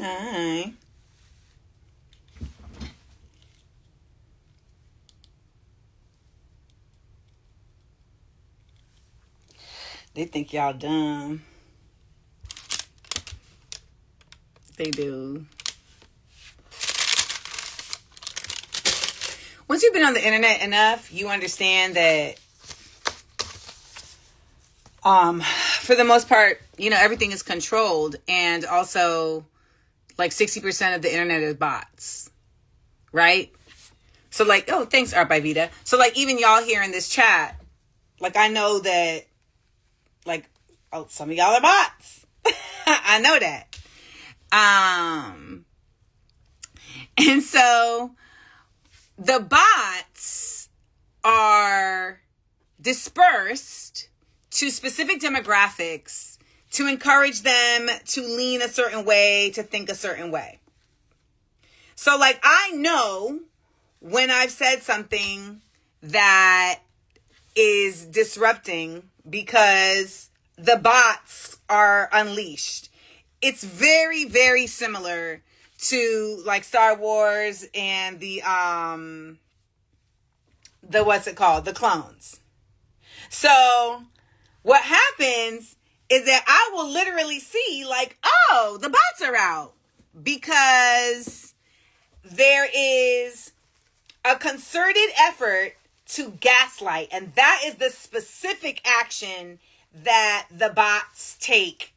Hi. They think y'all dumb. They do. Once you've been on the internet enough, you understand that for the most part, everything is controlled, and also like 60% of the internet is bots. Right? So like, oh, thanks, Art by Vita. So like, even y'all here in this chat, like, I know that, like, oh, some of y'all are bots. I know that. And so the bots are dispersed to specific demographics to encourage them to lean a certain way, to think a certain way. So like, I know when I've said something that is disrupting because the bots are unleashed. It's very, very similar to like Star Wars and the what's it called? The clones. So what happens is that I will literally see like, oh, the bots are out, because there is a concerted effort to gaslight, and that is the specific action that the bots take.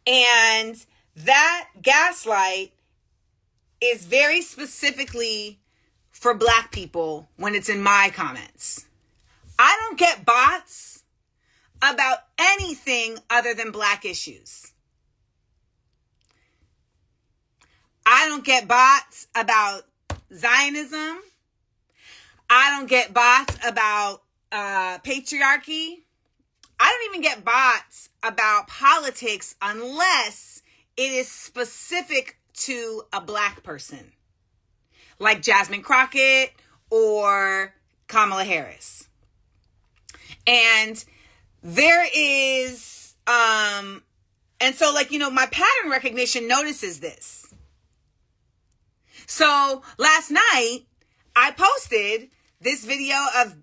And that gaslight is very specifically for Black people when it's in my comments. I don't get bots about anything other than Black issues. I don't get bots about Zionism. I don't get bots about patriarchy. I don't even get bots about politics unless it is specific to a Black person, like Jasmine Crockett or Kamala Harris. And there is, and so like, my pattern recognition notices this. So last night I posted this video of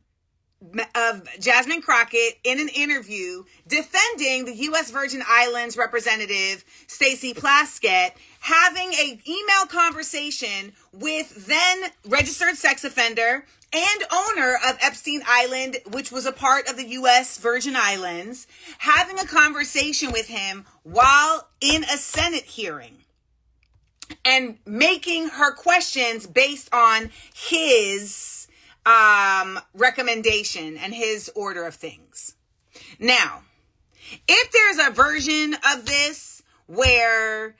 Jasmine Crockett in an interview defending the U.S. Virgin Islands representative Stacey Plaskett having an email conversation with then registered sex offender and owner of Epstein Island, which was a part of the U.S. Virgin Islands, having a conversation with him while in a Senate hearing and making her questions based on his recommendation and his order of things. Now, if there's a version of this where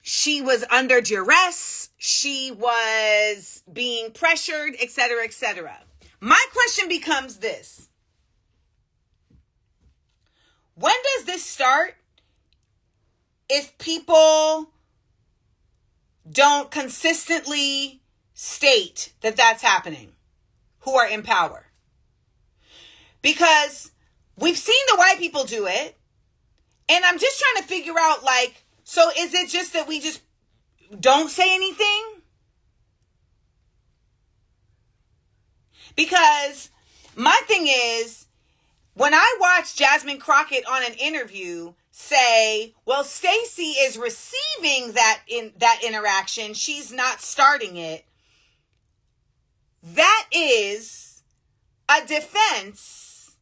she was under duress, she was being pressured, etc., my question becomes this: when does this start if people don't consistently state that that's happening, who are in power? Because we've seen the white people do it, and I'm just trying to figure out, like, so is it just that we just don't say anything? Because my thing is, when I watch Jasmine Crockett on an interview say, well, Stacey is receiving that interaction, she's not starting it, that is a defense,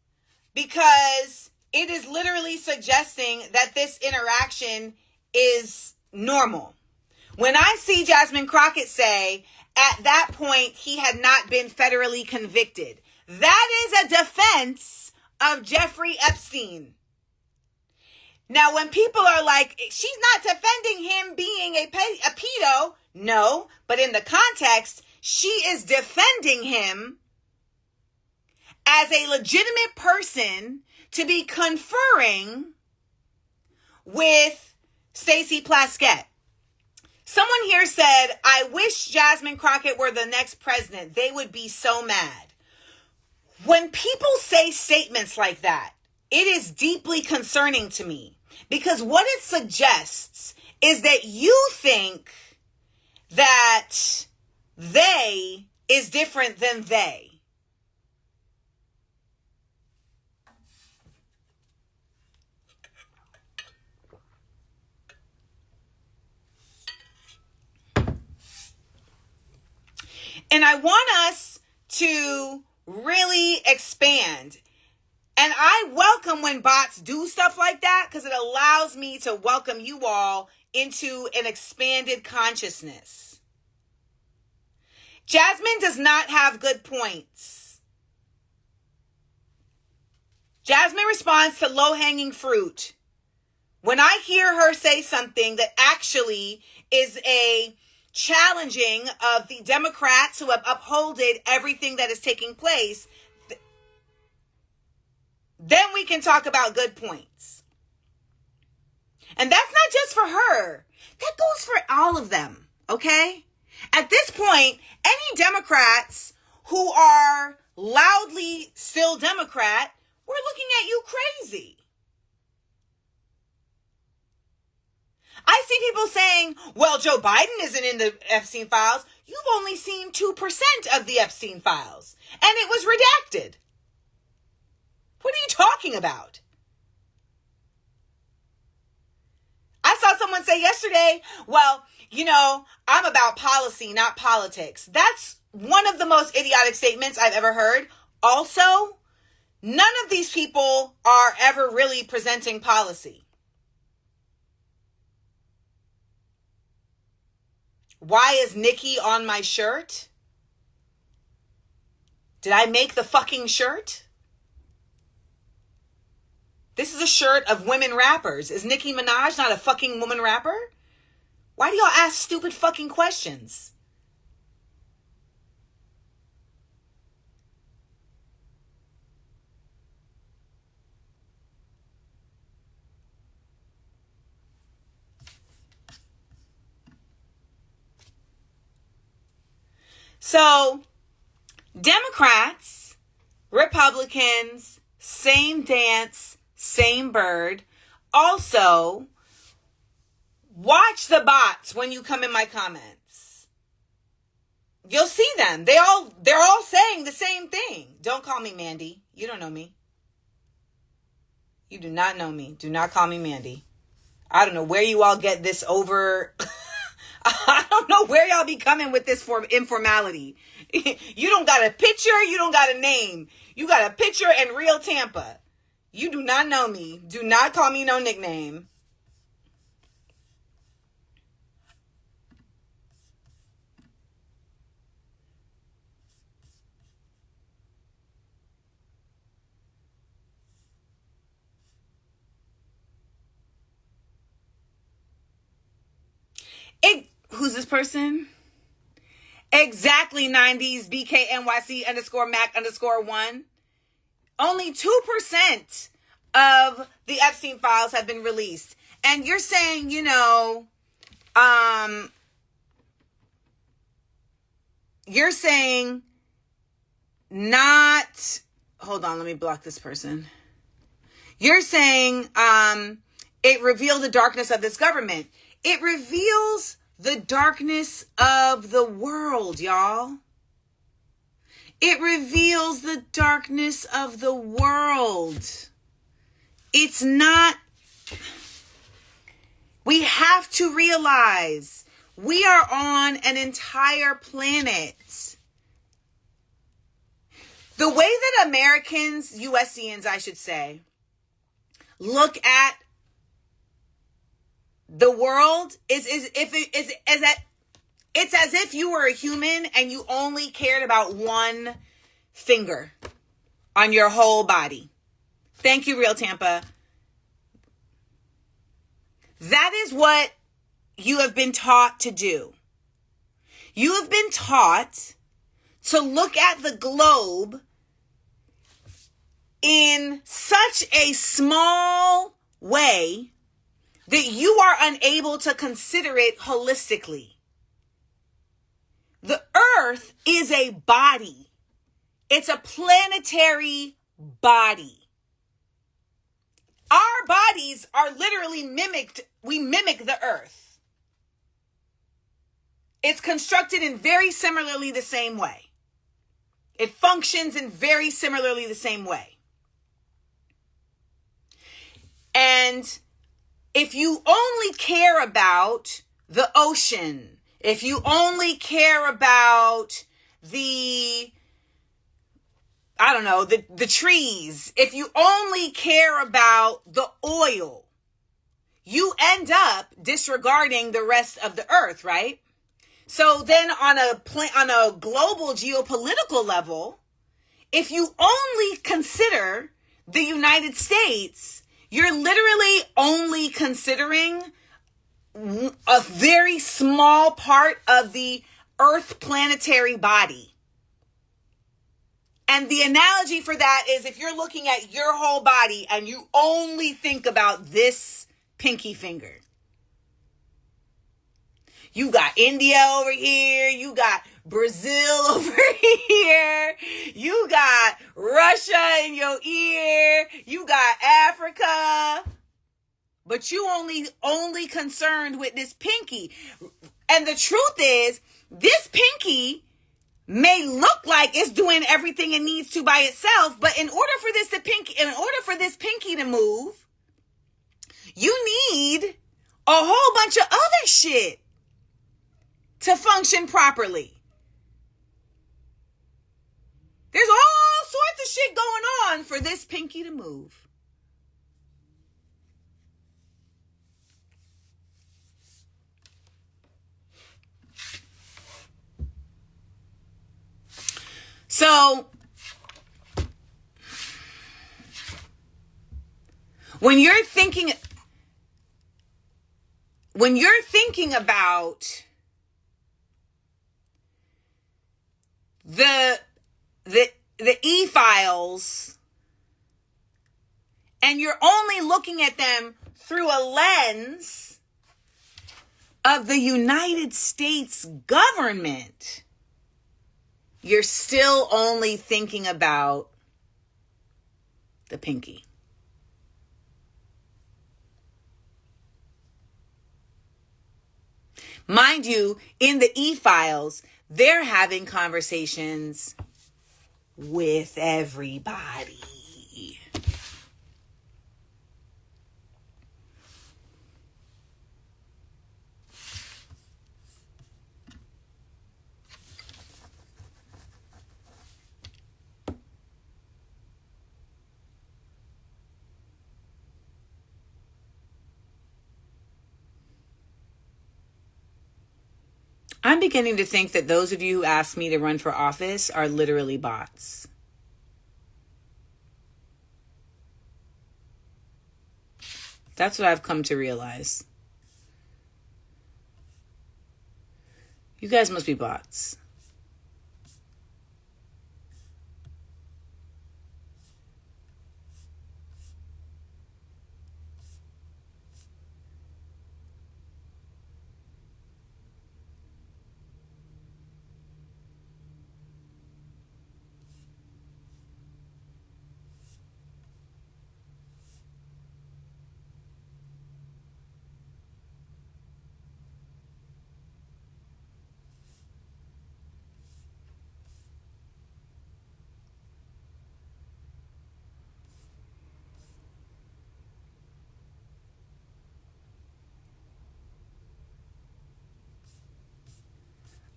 because it is literally suggesting that this interaction is normal. When I see Jasmine Crockett say, at that point, he had not been federally convicted, that is a defense of Jeffrey Epstein. Now, when people are like, she's not defending him being a pedo, no, but in the context, she is defending him as a legitimate person to be conferring with Stacey Plaskett. Someone here said, I wish Jasmine Crockett were the next president. They would be so mad. When people say statements like that, it is deeply concerning to me, because what it suggests is that you think that they is different than they. And I want us to really expand. And I welcome when bots do stuff like that because it allows me to welcome you all into an expanded consciousness. Jasmine does not have good points. Jasmine responds to low-hanging fruit. When I hear her say something that actually is a challenging of the Democrats who have upholded everything that is taking place, then we can talk about good points. And that's not just for her. That goes for all of them, okay? At this point, any Democrats who are loudly still Democrat, we're looking at you crazy. I see people saying, well, Joe Biden isn't in the Epstein files. You've only seen 2% of the Epstein files, and it was redacted. What are you talking about? I saw someone say yesterday, well, you know, I'm about policy, not politics. That's one of the most idiotic statements I've ever heard. Also, none of these people are ever really presenting policy. Why is Nikki on my shirt? Did I make the fucking shirt? This is a shirt of women rappers. Is Nicki Minaj not a fucking woman rapper? Why do y'all ask stupid fucking questions? So, Democrats, Republicans, same dance, same bird. Also, watch the bots when you come in my comments. You'll see them. They're all saying the same thing. Don't call me Mandy. You don't know me. You do not know me. Do not call me Mandy. I don't know where you all get this over. I don't know where y'all be coming with this for informality. You don't got a picture. You don't got a name. You got a picture and real Tampa. You do not know me. Do not call me no nickname. Who's this person? Exactly 90s BKNYC _Mac_1. Only 2% of the Epstein files have been released. And you're saying, you know, you're saying not, hold on, let me block this person. You're saying it revealed the darkness of this government. It reveals the darkness of the world, y'all. It reveals the darkness of the world. It's not... We have to realize we are on an entire planet. The way that Americans, USians, I should say, look at the world is it's as if you were a human and you only cared about one finger on your whole body. Thank you, Real Tampa. That is what you have been taught to do. You have been taught to look at the globe in such a small way that you are unable to consider it holistically. The earth is a body. It's a planetary body. Our bodies are literally mimicked. We mimic the earth. It's constructed in very similarly the same way. It functions in very similarly the same way. And if you only care about the ocean, if you only care about the trees, if you only care about the oil, you end up disregarding the rest of the earth, right? So then on a global geopolitical level, if you only consider the United States, you're literally only considering a very small part of the Earth planetary body. And the analogy for that is if you're looking at your whole body and you only think about this pinky finger. You got India over here. You got Brazil over here. You got Russia in your ear. You got Africa. But you only concerned with this pinky. And the truth is, this pinky may look like it's doing everything it needs to by itself, but in order for this pinky to move, you need a whole bunch of other shit to function properly. There's all sorts of shit going on for this pinky to move. So, when you're thinking about the e-files and you're only looking at them through a lens of the United States government, you're still only thinking about the pinky. Mind you, in the e-files, they're having conversations with everybody. I'm beginning to think that those of you who asked me to run for office are literally bots. That's what I've come to realize. You guys must be bots.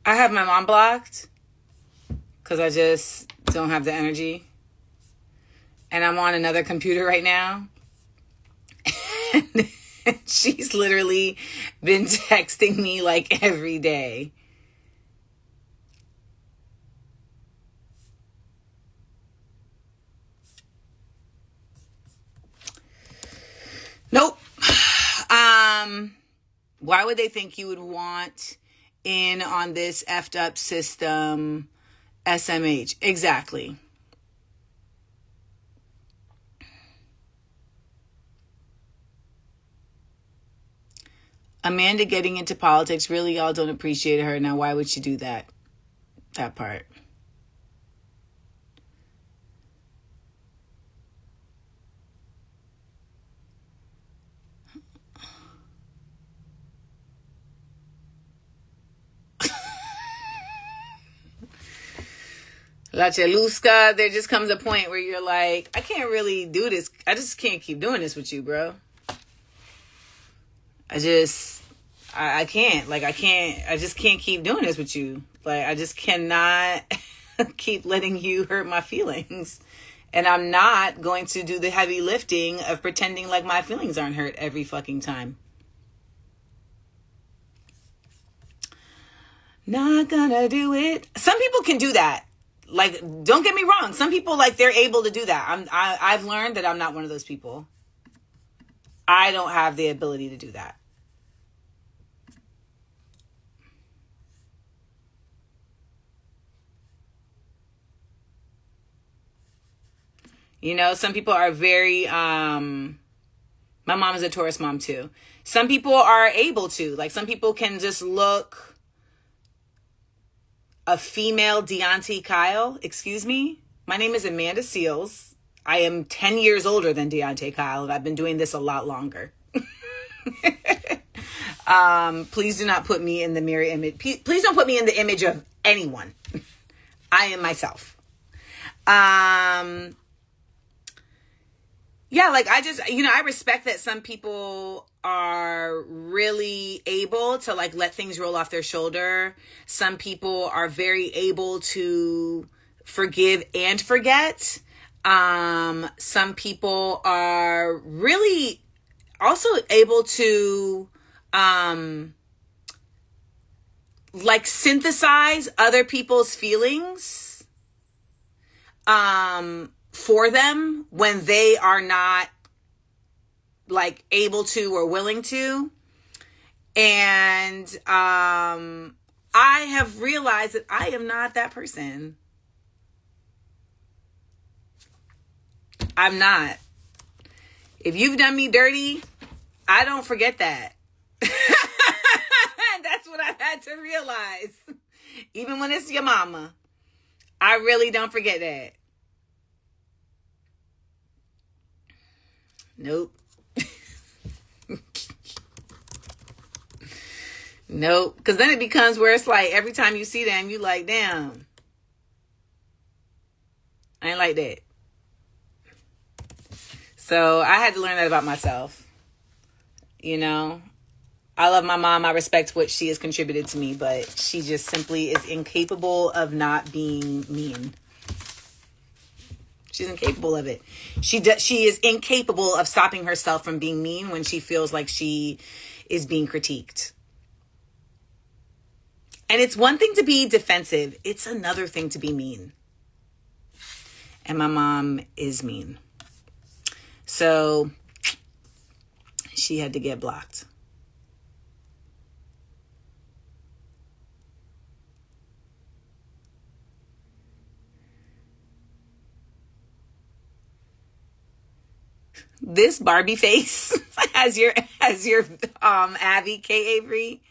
I have my mom blocked because I just don't have the energy. And I'm on another computer right now. And she's literally been texting me like every day. Nope. Why would they think you would want in on this effed up system, SMH? Exactly. Amanda getting into politics, really, y'all don't appreciate her. Now, why would she do that? That part. La Cheluska, there just comes a point where you're like, I can't really do this. I just can't keep doing this with you, bro. I can't. Like, I just can't keep doing this with you. Like, I just cannot keep letting you hurt my feelings. And I'm not going to do the heavy lifting of pretending like my feelings aren't hurt every fucking time. Not gonna do it. Some people can do that. Like, don't get me wrong. Some people, like, they're able to do that. I've learned that I'm not one of those people. I don't have the ability to do that. You know, some people are very, my mom is a Taurus mom too. Some people are able to, like, some people can just look a female Deontay Kyle. Excuse me. My name is Amandaseales. I am 10 years older than Deontay Kyle, and I've been doing this a lot longer. Please do not put me in the mirror image. Please don't put me in the image of anyone. I am myself. Yeah, like, I respect that some people are really able to, like, let things roll off their shoulder. Some people are very able to forgive and forget. Some people are really also able to, like, synthesize other people's feelings, for them when they are not, like, able to or willing to. And I have realized that I am not that person. I'm not. If you've done me dirty, I don't forget that. That's what I've had to realize. Even when it's your mama, I really don't forget that. Nope. Nope. Because then it becomes where it's like, every time you see them, you like, damn, I ain't like that. So I had to learn that about myself. You know, I love my mom. I respect what she has contributed to me, but she just simply is incapable of not being mean. She's incapable of it. She is incapable of stopping herself from being mean when she feels like she is being critiqued. And it's one thing to be defensive. It's another thing to be mean. And my mom is mean. So she had to get blocked. This Barbie face has your Abby K. Avery.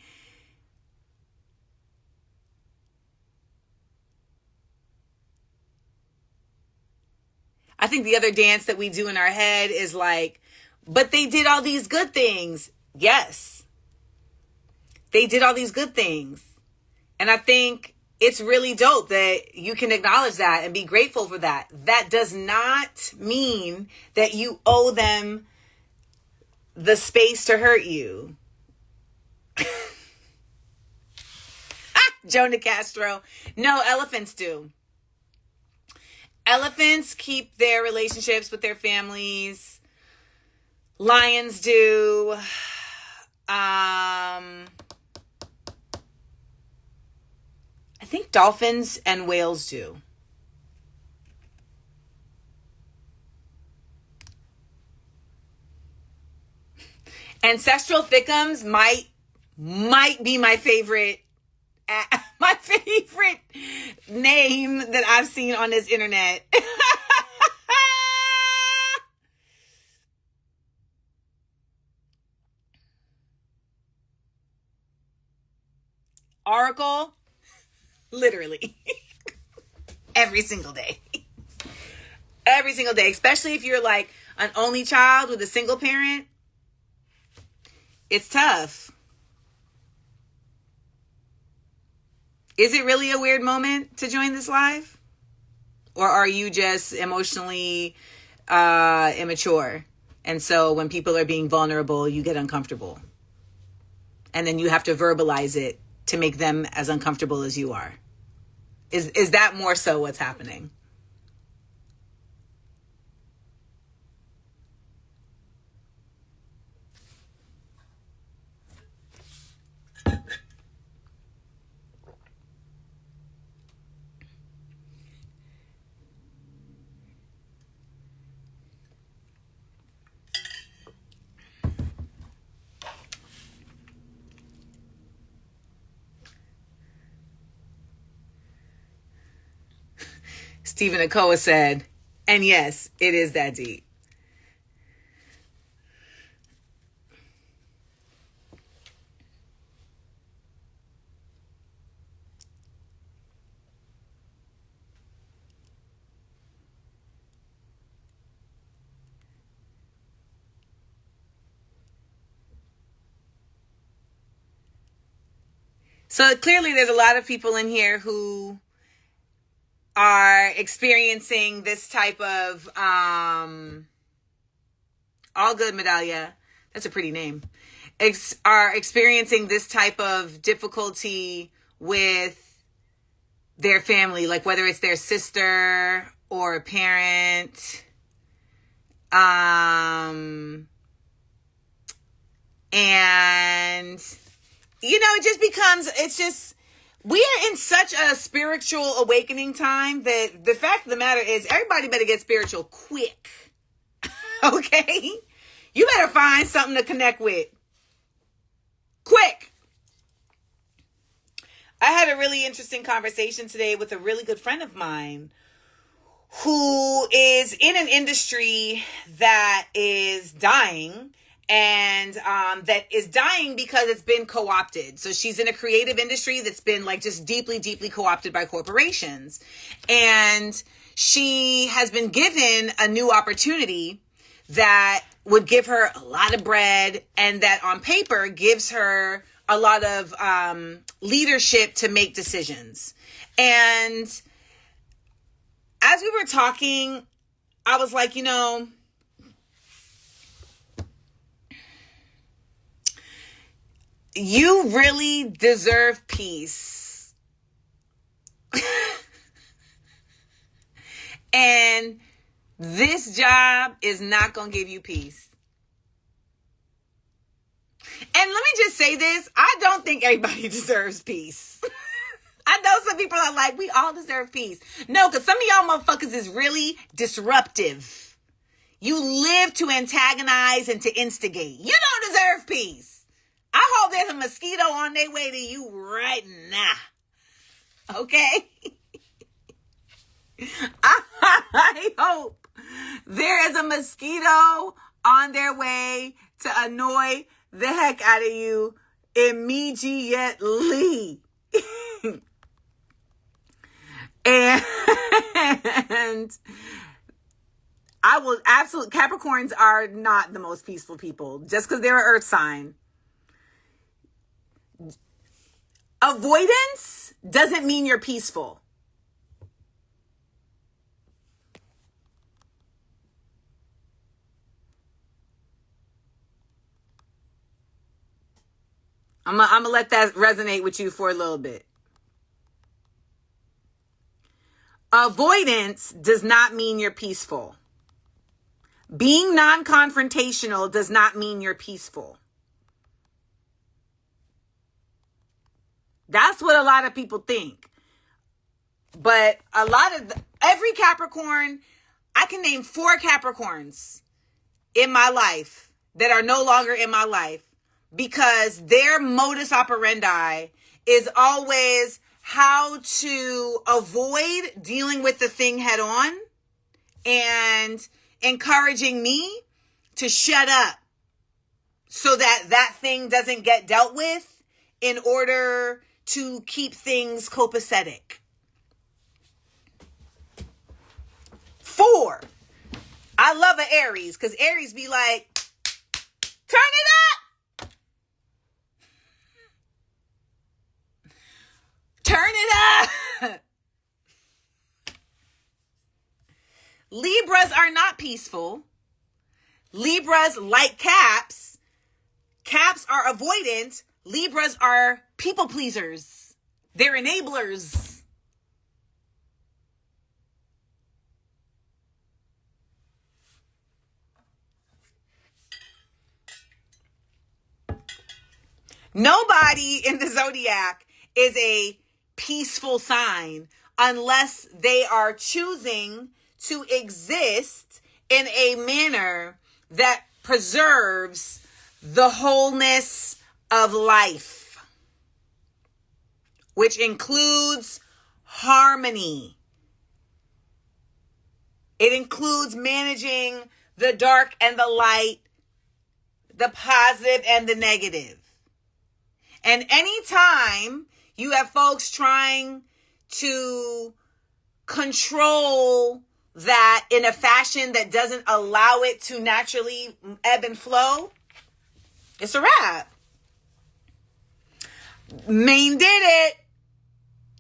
I think the other dance that we do in our head is like, but they did all these good things. Yes. They did all these good things. And I think it's really dope that you can acknowledge that and be grateful for that. That does not mean that you owe them the space to hurt you. Jonah Castro. No, elephants do. Elephants keep their relationships with their families. Lions do. I think dolphins and whales do. Ancestral thickums might be my favorite name that I've seen on this internet. Oracle, literally every single day. Every single day, especially if you're like an only child with a single parent. It's tough. Is it really a weird moment to join this live? Or are you just emotionally immature? And so when people are being vulnerable, you get uncomfortable. And then you have to verbalize it to make them as uncomfortable as you are. Is that more so what's happening? Stephen Akoa said, and yes, it is that deep. So clearly there's a lot of people in here who are experiencing this type of, all good, Medallia. That's a pretty name. Are experiencing this type of difficulty with their family, like whether it's their sister or a parent. And, you know, it's just, we are in such a spiritual awakening time that the fact of the matter is everybody better get spiritual quick. Okay? You better find something to connect with. Quick. I had a really interesting conversation today with a really good friend of mine who is in an industry that is dying, and that is dying because it's been co-opted. So she's in a creative industry that's been like just deeply, deeply co-opted by corporations. And she has been given a new opportunity that would give her a lot of bread, and that on paper gives her a lot of leadership to make decisions. And as we were talking, I was like, you know, you really deserve peace. And this job is not going to give you peace. And let me just say this. I don't think everybody deserves peace. I know some people are like, we all deserve peace. No, because some of y'all motherfuckers is really disruptive. You live to antagonize and to instigate. You don't deserve peace. I hope there's a mosquito on their way to you right now. Okay? I hope there is a mosquito on their way to annoy the heck out of you immediately. And I will absolutely, Capricorns are not the most peaceful people just because they're an earth sign. Avoidance doesn't mean you're peaceful. I'm gonna let that resonate with you for a little bit. Avoidance does not mean you're peaceful. Being non-confrontational does not mean you're peaceful. That's what a lot of people think. But every Capricorn, I can name 4 Capricorns in my life that are no longer in my life because their modus operandi is always how to avoid dealing with the thing head on and encouraging me to shut up so that that thing doesn't get dealt with in order to keep things copacetic. 4, I love an Aries because Aries be like, turn it up. Turn it up. peaceful. Libras like Caps. Caps are avoidant. Libras are people pleasers. They're enablers. Nobody in the zodiac is a peaceful sign unless they are choosing to exist in a manner that preserves the wholeness of life, which includes harmony. It includes managing the dark and the light, the positive and the negative. And anytime you have folks trying to control that in a fashion that doesn't allow it to naturally ebb and flow, it's a wrap. Maine did it.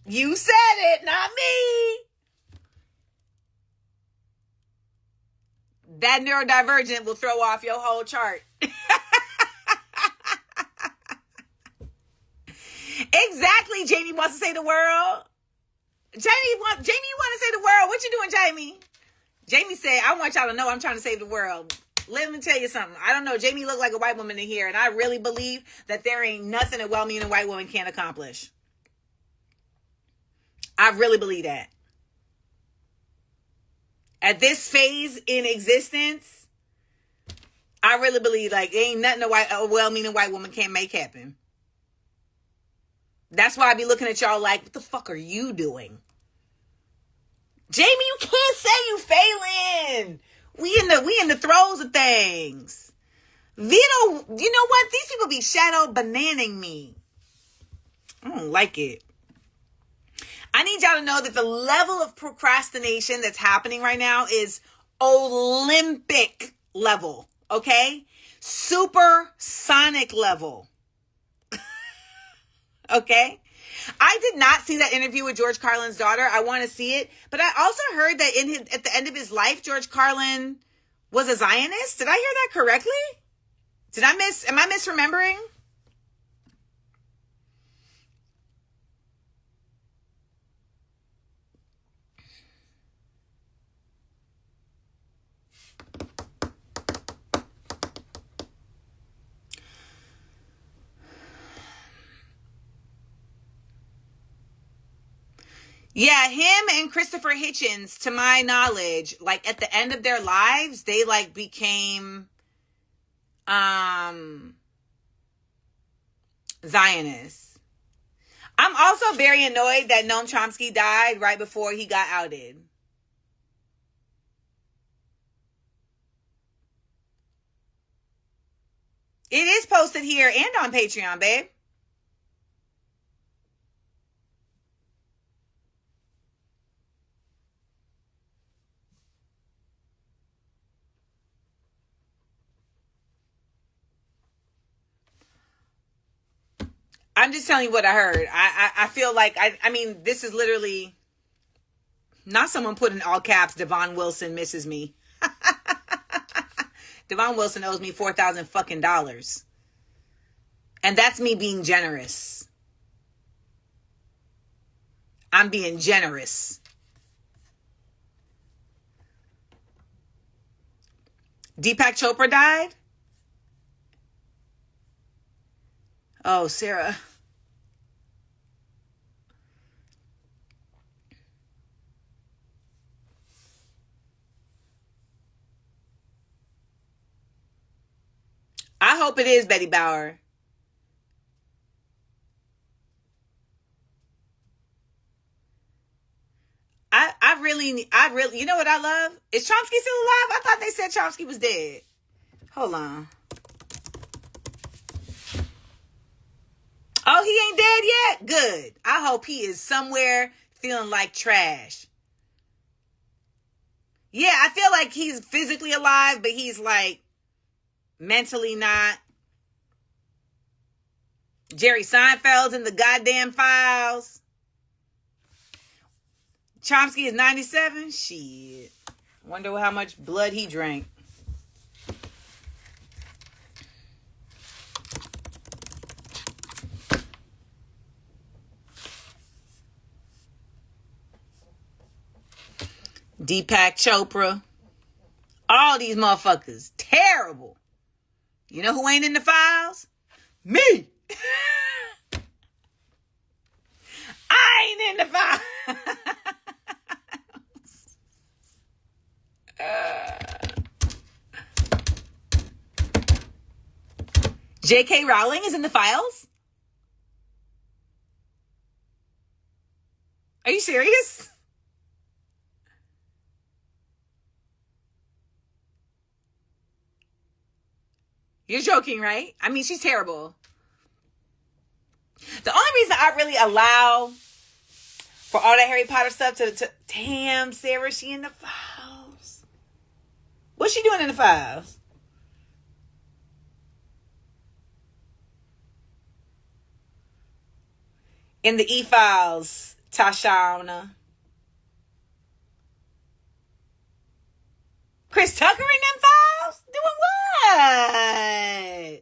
You said it, not me. That neurodivergent will throw off your whole chart. Exactly, Jamie wants to say the world. Jamie, you want to say the world? What you doing, Jamie? Jamie said, I want y'all to know I'm trying to save the world. Let me tell you something. I don't know. Jamie looked like a white woman in here, and I really believe that there ain't nothing a well-meaning white woman can't accomplish. I really believe that. At this phase in existence, I really believe like ain't nothing a well-meaning white woman can't make happen. That's why I be looking at y'all like, what the fuck are you doing? Jamie, you can't say you failing. We in the throes of things. Vito, you know what? These people be shadow bananing me. I don't like it. I need y'all to know that the level of procrastination that's happening right now is Olympic level, okay? Supersonic level. Okay? I did not see that interview with George Carlin's daughter. I want to see it. But I also heard that at the end of his life, George Carlin was a Zionist. Did I hear that correctly? Am I misremembering? Yeah, him and Christopher Hitchens, to my knowledge, like at the end of their lives, they like became Zionists. I'm also very annoyed that Noam Chomsky died right before he got outed. It is posted here and on Patreon, babe. I'm just telling you what I heard. I feel like, I mean, this is literally not someone put in all caps, Devon Wilson misses me. Devon Wilson owes me $4,000 fucking dollars. And that's me being generous. I'm being generous. Deepak Chopra died? Oh, Sarah. I hope it is Betty Bauer. I really, you know what I love? Is Chomsky still alive? I thought they said Chomsky was dead. Hold on. Oh, he ain't dead yet? Good. I hope he is somewhere feeling like trash. Yeah, I feel like he's physically alive, but he's like mentally not. Jerry Seinfeld's in the goddamn files. Chomsky is 97? Shit. Wonder how much blood he drank. Deepak Chopra. All these motherfuckers. Terrible. You know who ain't in the files? Me. I ain't in the files. J.K. Rowling is in the files? Are you serious? You're joking, right? I mean, she's terrible. The only reason I really allow for all that Harry Potter stuff to damn, Sarah, she in the files. What's she doing in the files? In the e-files, Tashana. Chris Tucker in them files? Doing what?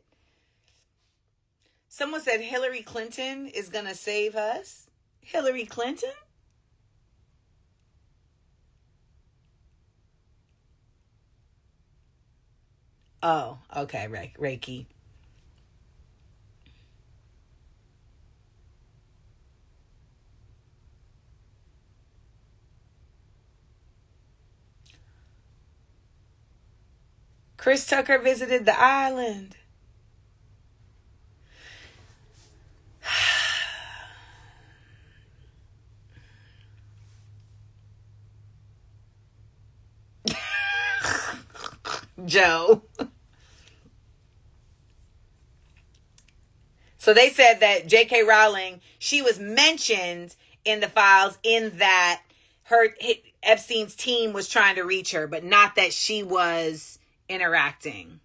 Someone said Hillary Clinton is going to save us. Hillary Clinton? Oh, okay, Reiki. Chris Tucker visited the island. Joe. So they said that J.K. Rowling, she was mentioned in the files in that Epstein's team was trying to reach her, but not that she was interacting.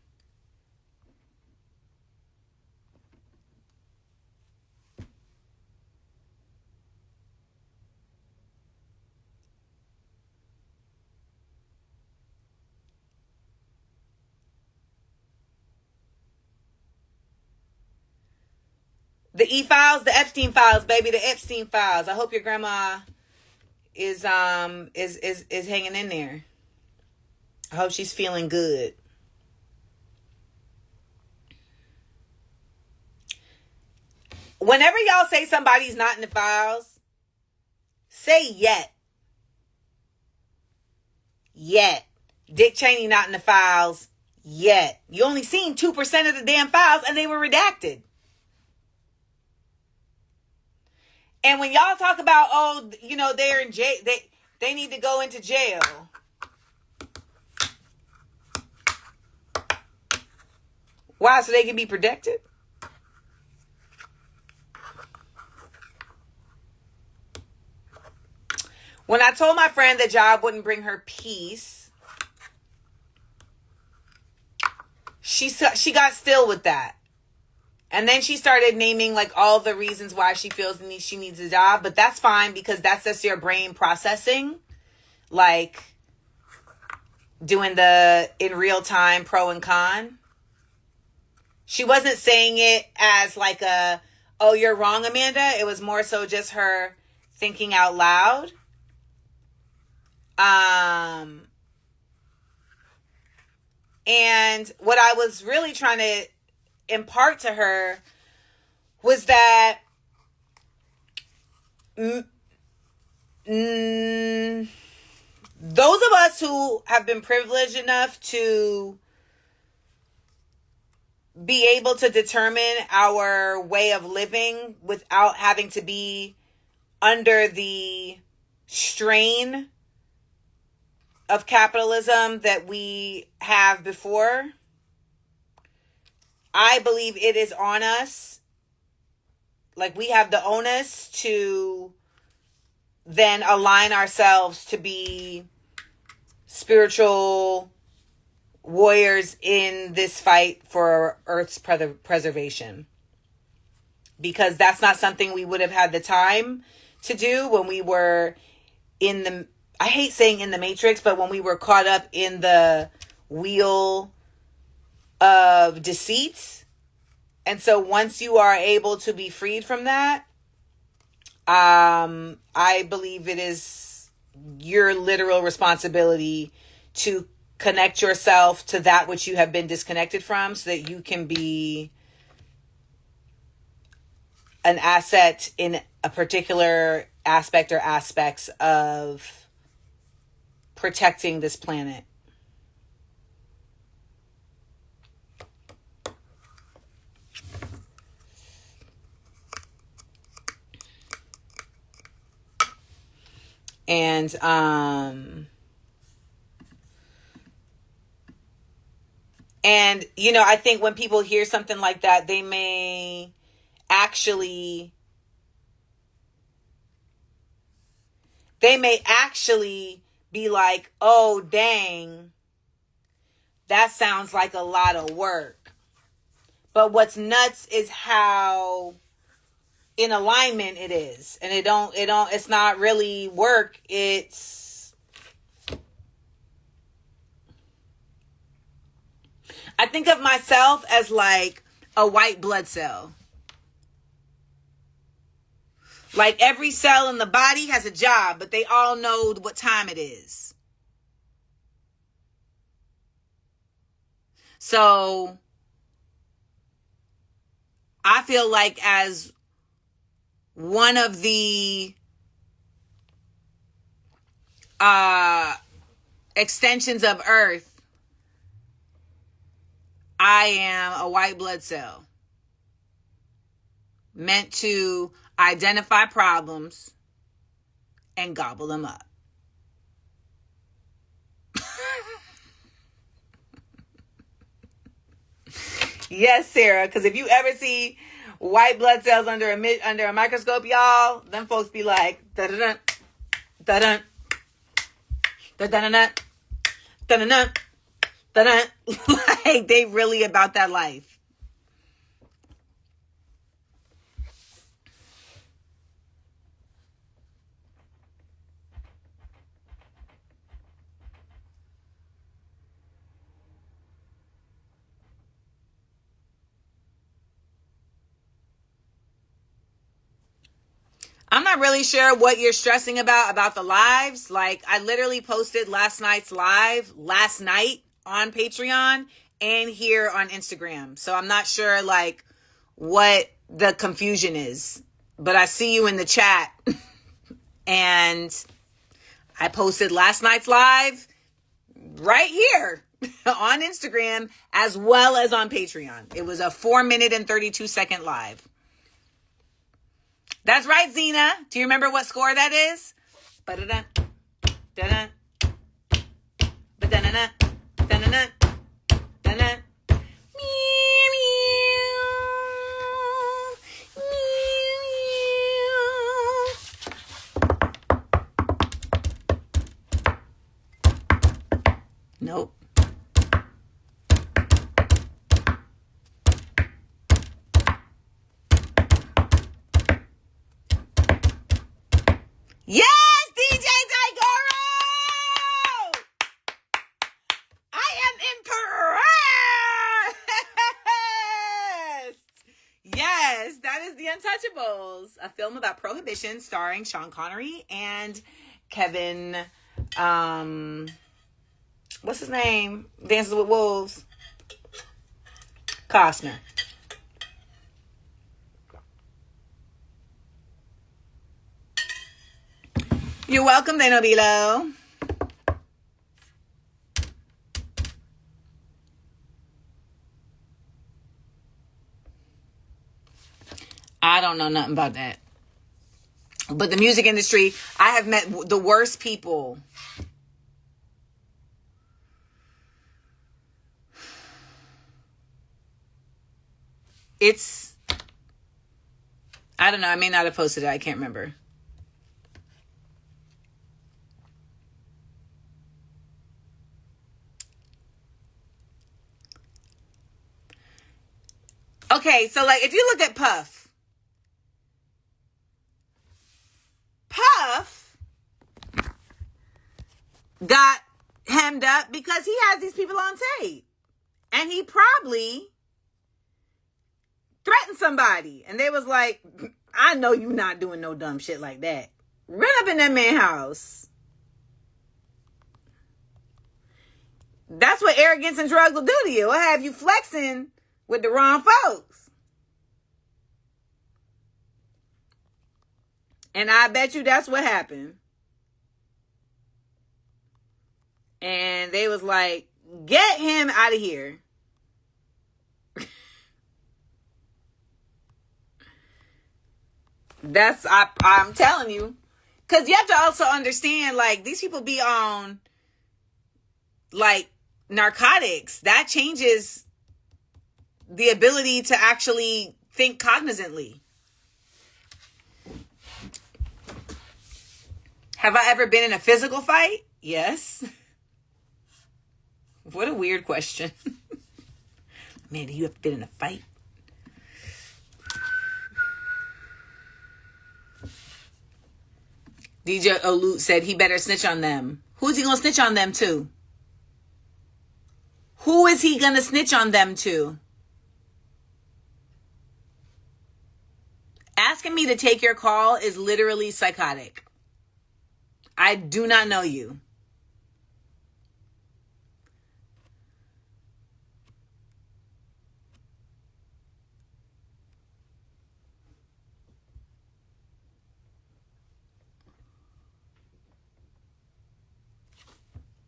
The E-files, the Epstein files, baby, the Epstein files. I hope your grandma is hanging in there. I hope she's feeling good. Whenever y'all say somebody's not in the files, say yet. Yet. Dick Cheney not in the files yet. You only seen 2% of the damn files and they were redacted. And when y'all talk about, oh, you know, they're in jail, they need to go into jail. Why? So they can be protected? When I told my friend that job wouldn't bring her peace, she got still with that. And then she started naming like all the reasons why she feels she needs a job. But that's fine because that's just your brain processing. Like doing the in real time pro and con. She wasn't saying it as like a, oh, you're wrong, Amanda. It was more so just her thinking out loud. And what I was really trying to impart to her was that those of us who have been privileged enough to be able to determine our way of living without having to be under the strain of capitalism that we have before, I believe it is on us. Like we have the onus to then align ourselves to be spiritual warriors in this fight for Earth's preservation. Because that's not something we would have had the time to do when we were in the I hate saying in the Matrix, but when we were caught up in the wheel of deceit. And so once you are able to be freed from that, I believe it is your literal responsibility to connect yourself to that which you have been disconnected from so that you can be an asset in a particular aspect or aspects of protecting this planet. And you know, I think when people hear something like that, they may actually be like, oh, dang, that sounds like a lot of work. But what's nuts is how in alignment it is. And it's not really work. I think of myself as like a white blood cell. Like every cell in the body has a job, but they all know what time it is. So I feel like as one of the extensions of Earth, I am a white blood cell meant to identify problems and gobble them up. Yes, Sarah, because if you ever see white blood cells under a microscope, y'all, them folks be like, da-da-dun, da-dun, da-dun-dun, da-dun-dun, da-dun. Like, they really about that life. I'm not really sure what you're stressing about the lives. Like, I literally posted last night's live last night on Patreon and here on Instagram. So I'm not sure like what the confusion is, but I see you in the chat and I posted last night's live right here on Instagram as well as on Patreon. It was a 4-minute and 32-second live. That's right, Zena. Do you remember what score that is? Ba-da-dun, da-dun, ba-da-dun, da-dun, da-dun. Nope. Yes, DJ Daigoro! I am impressed! Yes, that is The Untouchables, a film about prohibition starring Sean Connery and Kevin, what's his name? Dances with Wolves. Costner. You're welcome, Denobilo. I don't know nothing about that. But the music industry, I have met the worst people. I don't know. I may not have posted it. I can't remember. Okay, so like if you look at Puff got hemmed up because he has these people on tape. And he probably threatened somebody. And they was like, I know you not doing no dumb shit like that. Run up in that man's house. That's what arrogance and drugs will do to you. It'll have you flexing with the wrong folks. And I bet you that's what happened. And they was like, get him out of here. I'm telling you. Because you have to also understand, like, these people be on, like, narcotics. That changes the ability to actually think cognizantly. Have I ever been in a physical fight? Yes. What a weird question. Man, you have been in a fight? DJ Olu said he better snitch on them. Who's he gonna snitch on them to? Who is he gonna snitch on them to? Asking me to take your call is literally psychotic. I do not know you.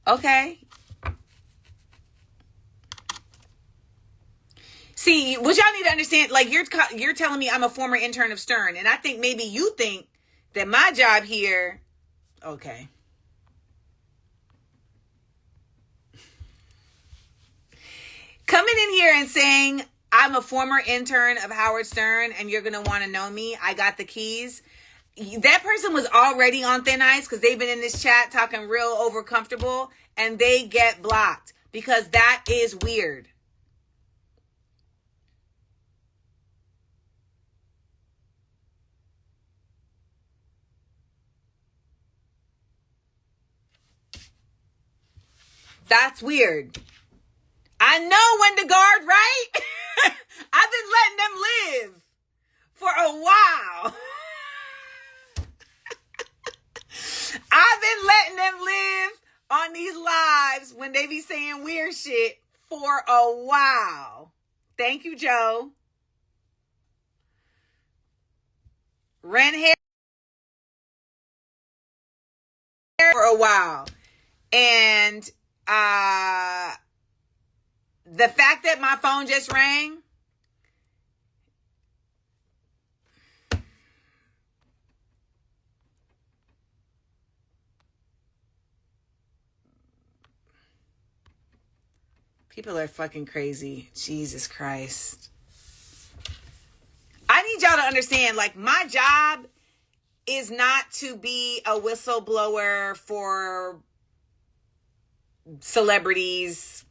Okay. See, what y'all need to understand, like, you're telling me I'm a former intern of Stern, and I think maybe you think that my job here, okay. Coming in here and saying I'm a former intern of Howard Stern and you're going to want to know me, I got the keys. That person was already on thin ice because they've been in this chat talking real over comfortable, and they get blocked because that is weird. That's weird. I know when to guard, right? I've been letting them live for a while. I've been letting them live on these lives when they be saying weird shit for a while. Thank you, Joe. Ren hair for a while. And the fact that my phone just rang, people are fucking crazy. Jesus Christ. I need y'all to understand, like, my job is not to be a whistleblower for celebrities.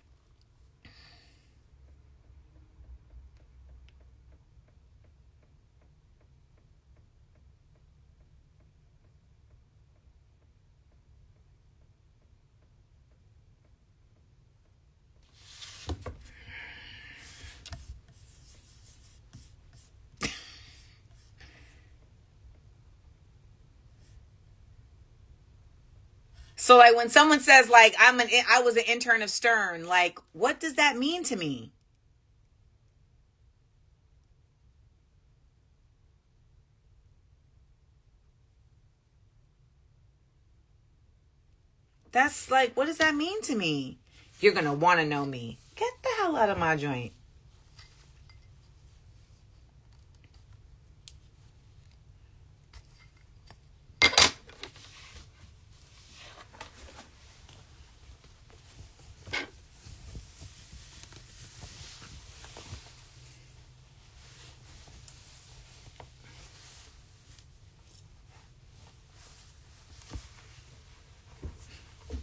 So, like, when someone says, like, I was an intern of Stern, like, what does that mean to me? That's like, what does that mean to me? You're going to want to know me. Get the hell out of my joint.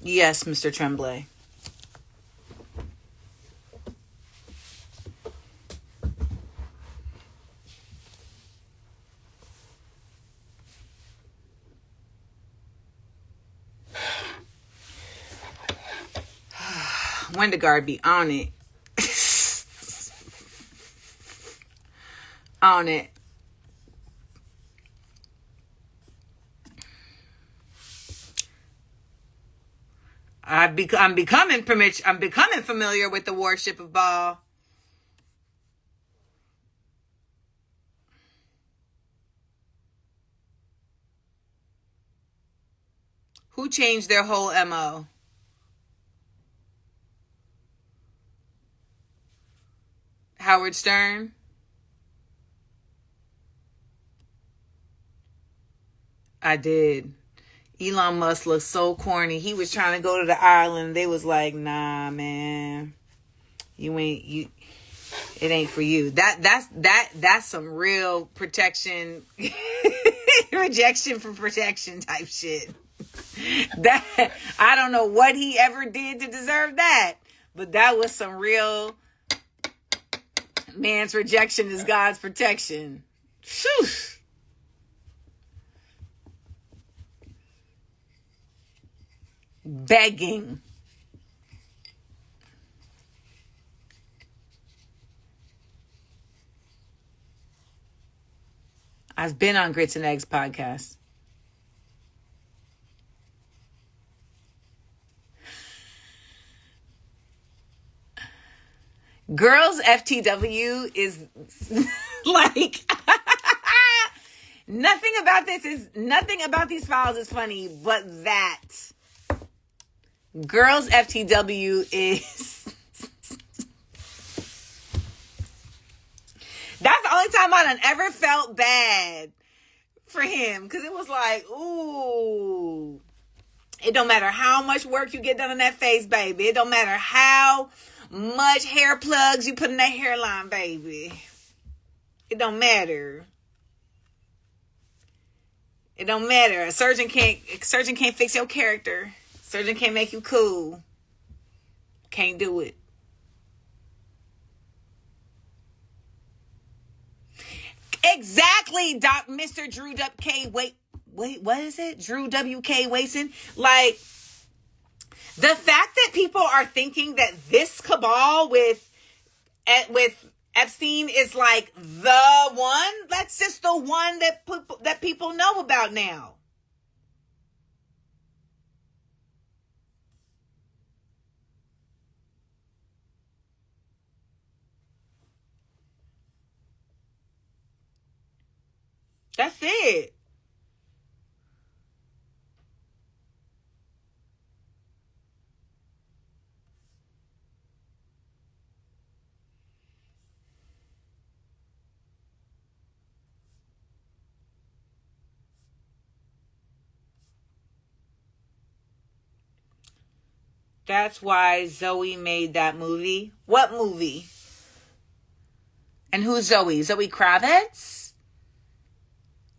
Yes, Mr. Tremblay. Wendigard be on it. On it. I'm becoming familiar with the worship of Baal. Who changed their whole MO? Howard Stern? I did. Elon Musk looks so corny. He was trying to go to the island. They was like, nah, man. It ain't for you. That's some real protection, rejection for protection type shit. That, I don't know what he ever did to deserve that, but that was some real man's rejection is God's protection. Whew. Begging. I've been on Grits and Eggs podcast. Girls FTW is like nothing about these files is funny, but that Girls FTW is that's the only time I done ever felt bad for him, because it was like, ooh, it don't matter how much work you get done on that face, baby. It don't matter how much hair plugs you put in that hairline, baby. It don't matter. It don't matter. A surgeon can't fix your character. Surgeon can't make you cool. Can't do it. Exactly, Mr. Drew W.K. Wait, what is it? Drew W.K. Wason? Like, the fact that people are thinking that this cabal with Epstein is like the one, that's just the one that people know about now. That's it. That's why Zoe made that movie. What movie? And who's Zoe? Zoe Kravitz?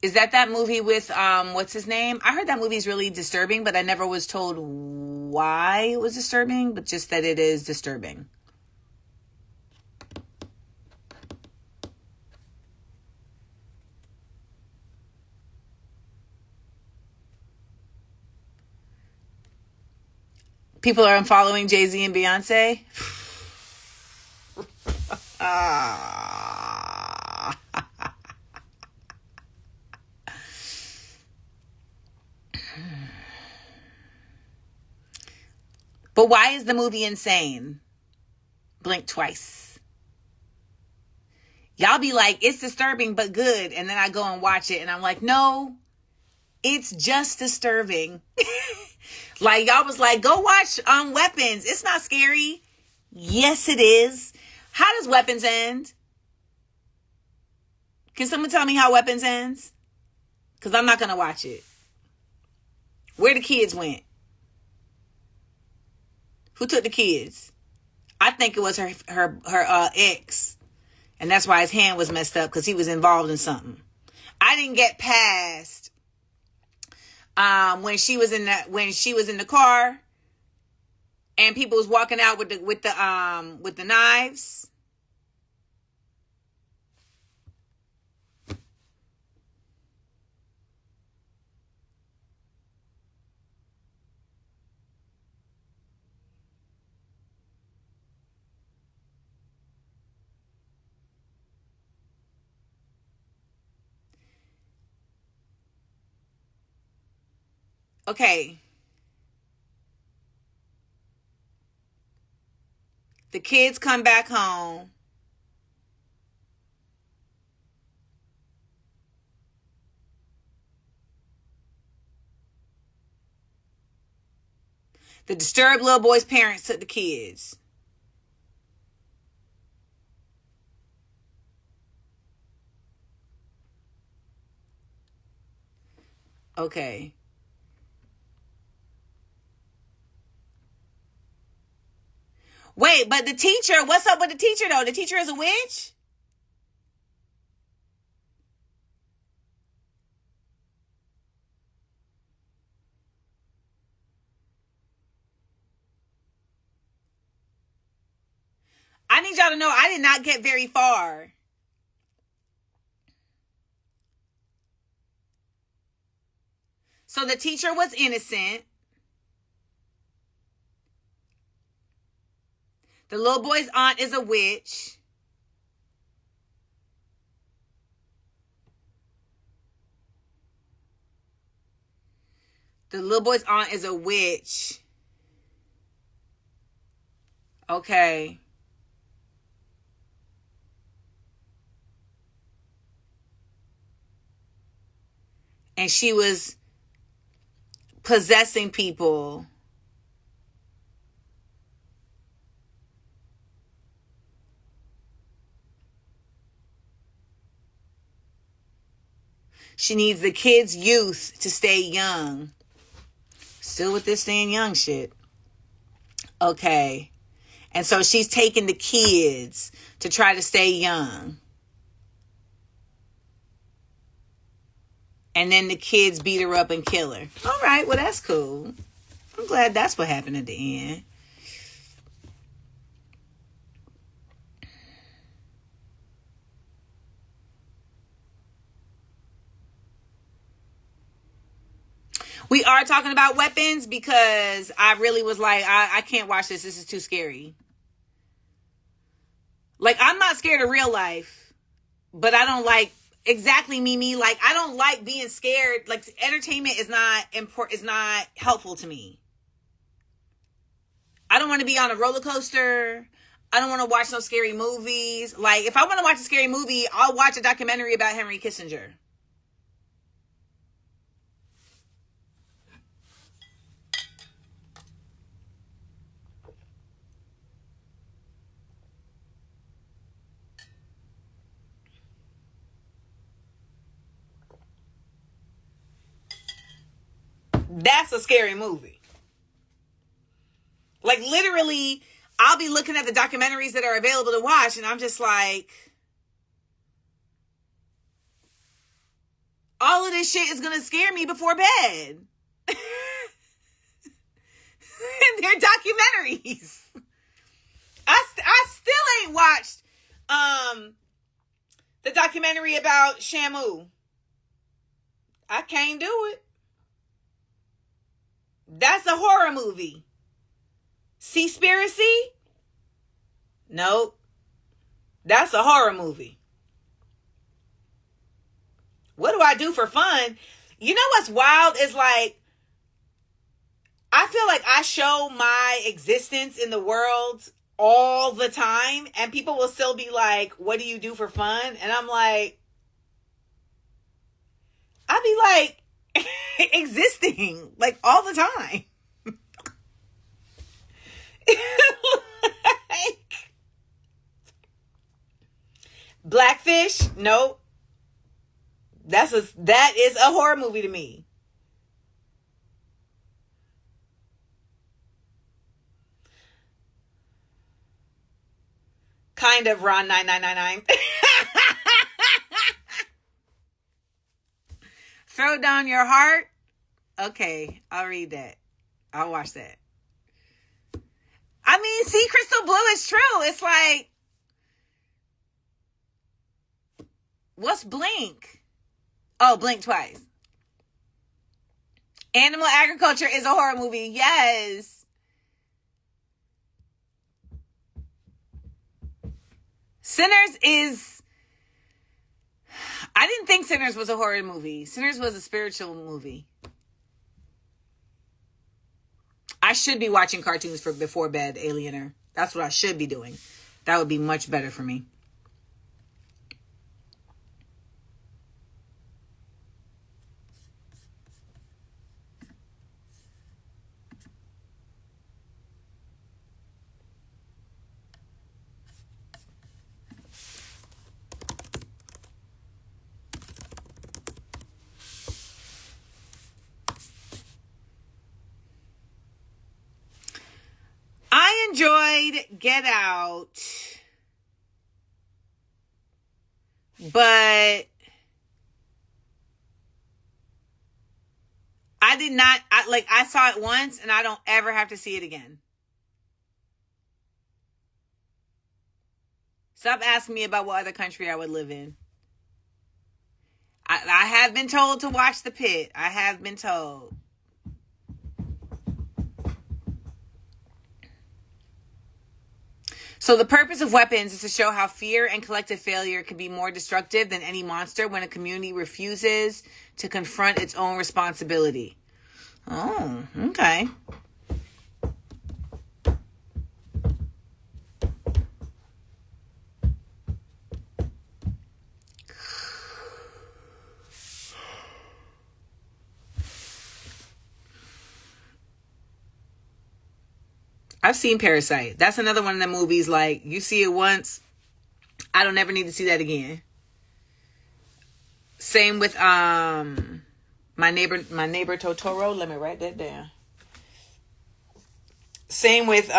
Is that movie with, what's his name? I heard that movie's really disturbing, but I never was told why it was disturbing, but just that it is disturbing. People are unfollowing Jay-Z and Beyonce. But why is the movie insane? Blink twice. Y'all be like, it's disturbing but good. And then I go and watch it and I'm like, no, it's just disturbing. Like, y'all was like, go watch Weapons. It's not scary. Yes, it is. How does Weapons end? Can someone tell me how Weapons ends? Because I'm not going to watch it. Where the kids went? Who took the kids? I think it was her ex. And that's why his hand was messed up, because he was involved in something. I didn't get past when she was in the car and people was walking out with the knives. Okay. The kids come back home. The disturbed little boy's parents took the kids. Okay. Wait, but the teacher, what's up with the teacher though? The teacher is a witch? I need y'all to know I did not get very far. So the teacher was innocent. The little boy's aunt is a witch. The little boy's aunt is a witch. Okay. And she was possessing people. She needs the kids' youth to stay young. Still with this staying young shit. Okay. And so she's taking the kids to try to stay young. And then the kids beat her up and kill her. All right, well, that's cool. I'm glad that's what happened at the end. We are talking about weapons because I really was like, I can't watch this. This is too scary. Like, I'm not scared of real life, but I don't like exactly Mimi. Like, I don't like being scared. Like, entertainment is not important. Is not helpful to me. I don't want to be on a roller coaster. I don't want to watch no scary movies. Like, if I want to watch a scary movie, I'll watch a documentary about Henry Kissinger. That's a scary movie. Like, literally, I'll be looking at the documentaries that are available to watch, and I'm just like, all of this shit is going to scare me before bed. And they're documentaries. I still ain't watched the documentary about Shamu. I can't do it. That's a horror movie. Seaspiracy? Nope. That's a horror movie. What do I do for fun? You know what's wild is like, I feel like I show my existence in the world all the time, and people will still be like, what do you do for fun? And I'm like, I'll be like, existing, like, all the time. Like, Blackfish? Nope. That is a horror movie to me. Kind of Ron 9999. Throw Down Your Heart. Okay, I'll read that. I'll watch that. I mean, see, Crystal Blue is true. It's like, what's Blink? Oh, Blink Twice. Animal Agriculture is a horror movie. Yes. Sinners is... I didn't think Sinners was a horror movie. Sinners was a spiritual movie. I should be watching cartoons before bed, Aliener. That's what I should be doing. That would be much better for me. I enjoyed Get Out, but I did not, I saw it once and I don't ever have to see it again. Stop asking me about what other country I would live in. I have been told to watch The Pit. I have been told. So the purpose of weapons is to show how fear and collective failure can be more destructive than any monster when a community refuses to confront its own responsibility. Oh, okay. I've seen Parasite. That's another one of the movies, like, you see it once, I don't ever need to see that again. Same with my neighbor Totoro. Let me write that down. Same with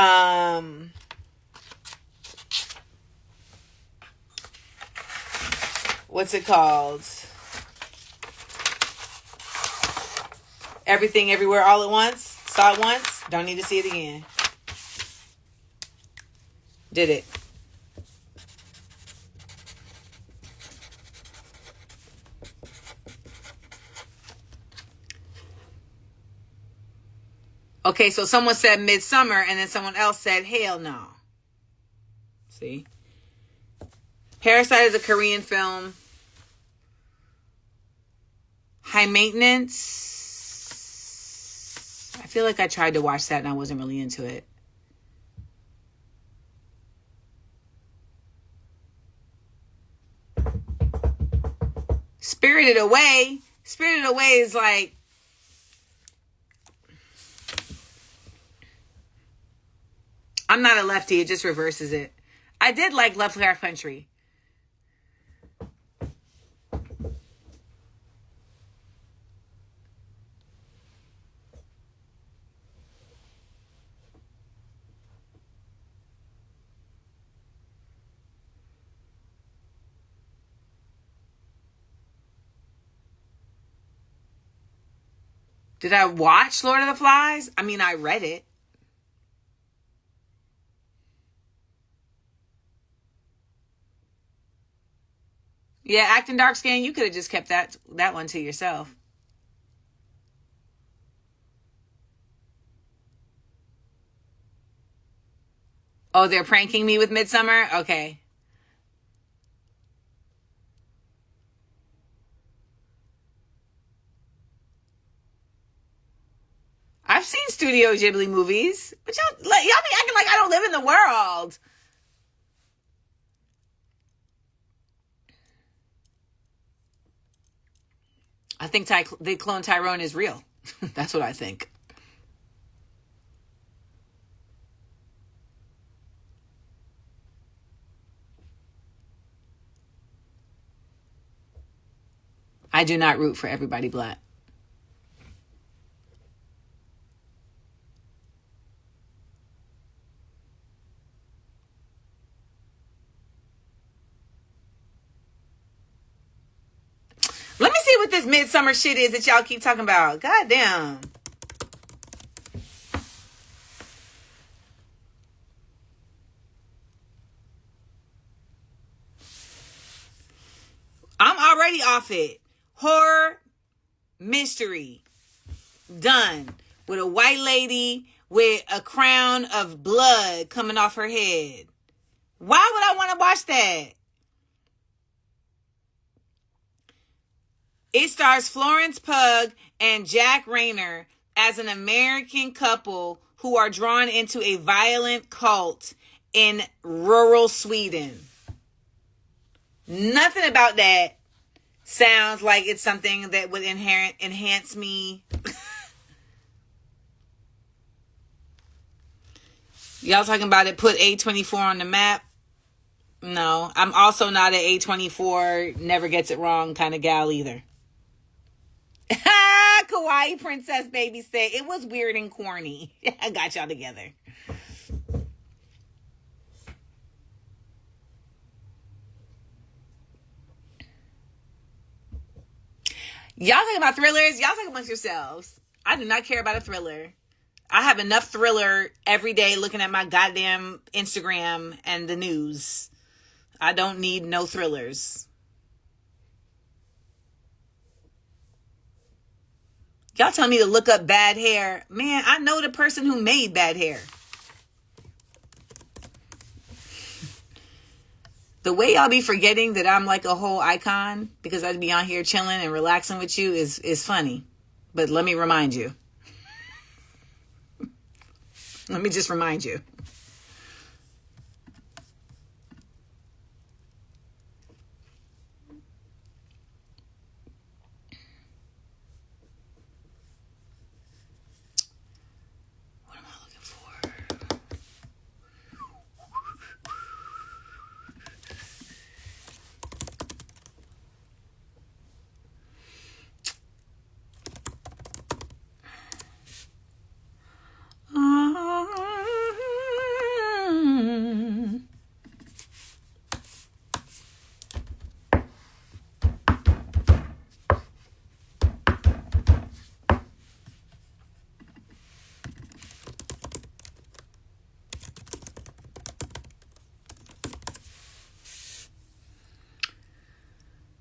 what's it called? Everything Everywhere All at Once. Saw it once, don't need to see it again. Did it. Okay, so someone said Midsummer, and then someone else said hell no. See? Parasite is a Korean film. High Maintenance. I feel like I tried to watch that and I wasn't really into it. Spirited Away. Spirited Away is like, I'm not a lefty. It just reverses it. I did like Lovecraft Country. Did I watch Lord of the Flies? I mean, I read it. Yeah, acting dark skin, you could have just kept that one to yourself. Oh, they're pranking me with Midsummer? Okay. I've seen Studio Ghibli movies, but y'all be acting like I don't live in the world. I think they clone Tyrone is real. That's what I think. I do not root for everybody black. Let me see what this Midsummer shit is that y'all keep talking about. God damn. I'm already off it. Horror, mystery. Done. With a white lady with a crown of blood coming off her head. Why would I want to watch that? It stars Florence Pugh and Jack Rayner as an American couple who are drawn into a violent cult in rural Sweden. Nothing about that sounds like it's something that would enhance me. Y'all talking about it put A24 on the map? No, I'm also not an A24 never gets it wrong kind of gal either. Kawaii Princess Baby said it was weird and corny. I got y'all together. Y'all talking about thrillers? Y'all talk amongst yourselves. I do not care about a thriller. I have enough thriller every day looking at my goddamn Instagram and the news. I don't need no thrillers. Y'all tell me to look up bad hair. Man, I know the person who made bad hair. The way y'all be forgetting that I'm like a whole icon because I'd be on here chilling and relaxing with you is funny. But let me remind you. Let me just remind you. What am I looking for?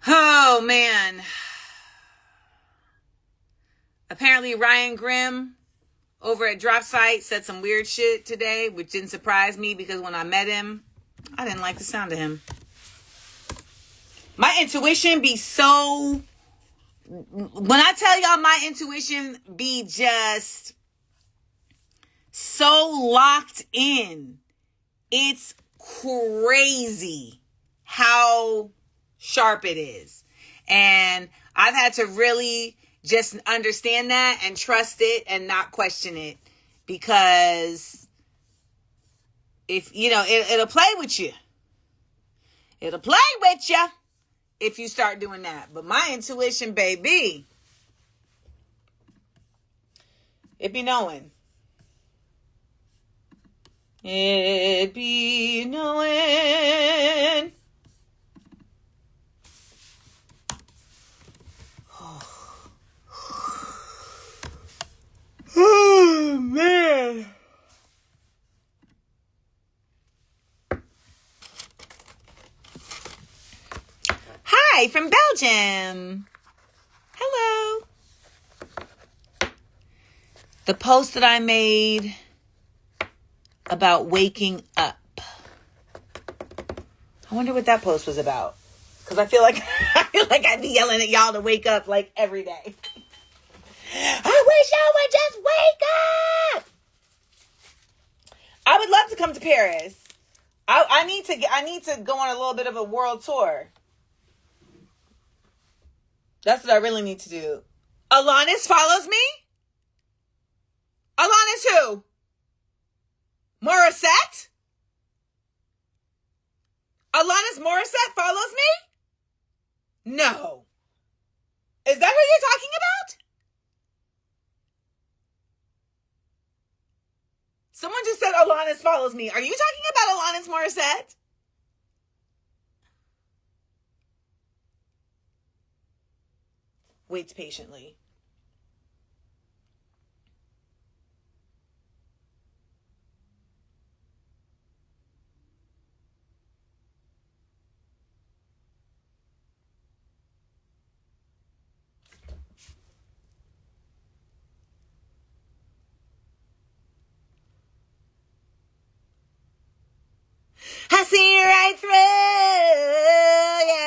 Oh, man. Apparently, Ryan Grimm over at Drop Site said some weird shit today, which didn't surprise me because when I met him, I didn't like the sound of him. My intuition be so... When I tell y'all my intuition be just so locked in, it's crazy how sharp it is. And I've had to really just understand that and trust it and not question it, because if it'll play with you. It'll play with you if you start doing that. But my intuition, baby, it be knowing. It be knowing. Oh, man. Hi, from Belgium. Hello. The post that I made about waking up. I wonder what that post was about. Because I feel like I'd be yelling at y'all to wake up like every day. I wish I would just wake up. I would love to come to Paris. I need to go on a little bit of a world tour. That's what I really need to do. Alanis follows me? Alanis who? Morissette? Alanis Morissette follows me? No. Is that who you're talking about? Someone just said Alanis follows me. Are you talking about Alanis Morissette? Waits patiently. I see right through you.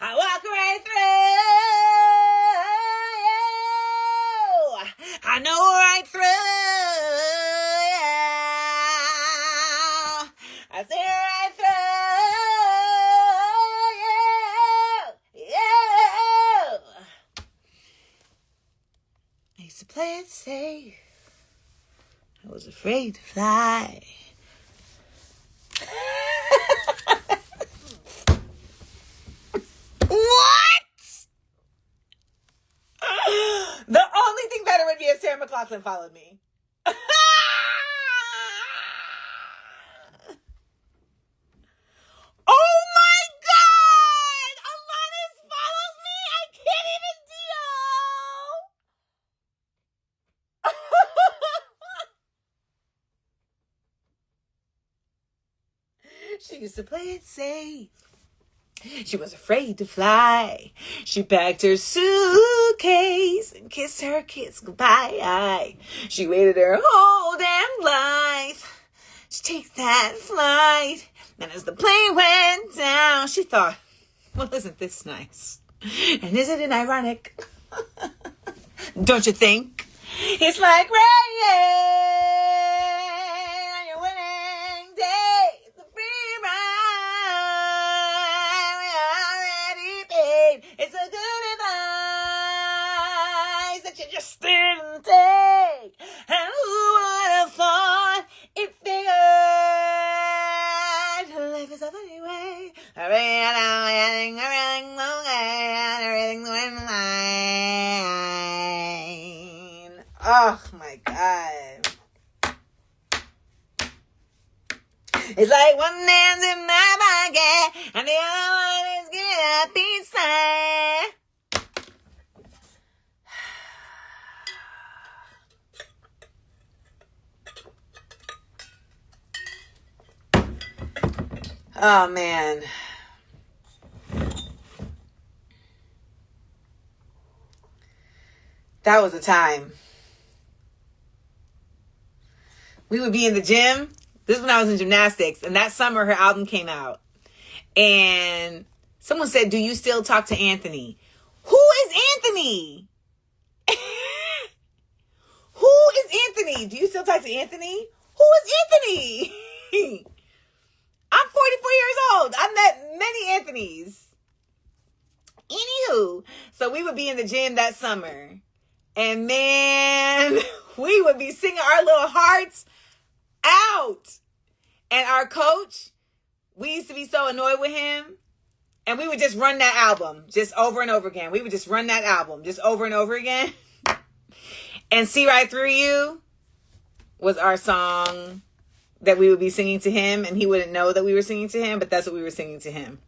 I walk right through used to play it safe. I was afraid to fly. What? The only thing better would be if Sarah McLachlan followed me. Oh my God! Alanis follows me? I can't even deal. She used to play it safe. She was afraid to fly. She packed her suitcase and kissed her kids goodbye. She waited her whole damn life to take that flight. And as the plane went down, she thought, well, isn't this nice? And isn't it ironic? Don't you think? It's like rain on your winning day. It's a free ride. We already paid. It's a good advice that you just didn't take. And who would have thought it figured? Life is up anyway. Everything's going fine. Oh my God. It's like one hand's in my pocket and the other one is giving a peace sign. Oh man. That was a time. We would be in the gym. This is when I was in gymnastics. And that summer, her album came out. And someone said, do you still talk to Anthony? Who is Anthony? Who is Anthony? Do you still talk to Anthony? Who is Anthony? I'm 44 years old. I've met many Anthonys. Anywho, so we would be in the gym that summer. And man, we would be singing our little hearts out. And our coach, we used to be so annoyed with him. And we would just run that album just over and over again. We would just run that album just over and over again. And See Right Through You was our song that we would be singing to him. And he wouldn't know that we were singing to him, but that's what we were singing to him.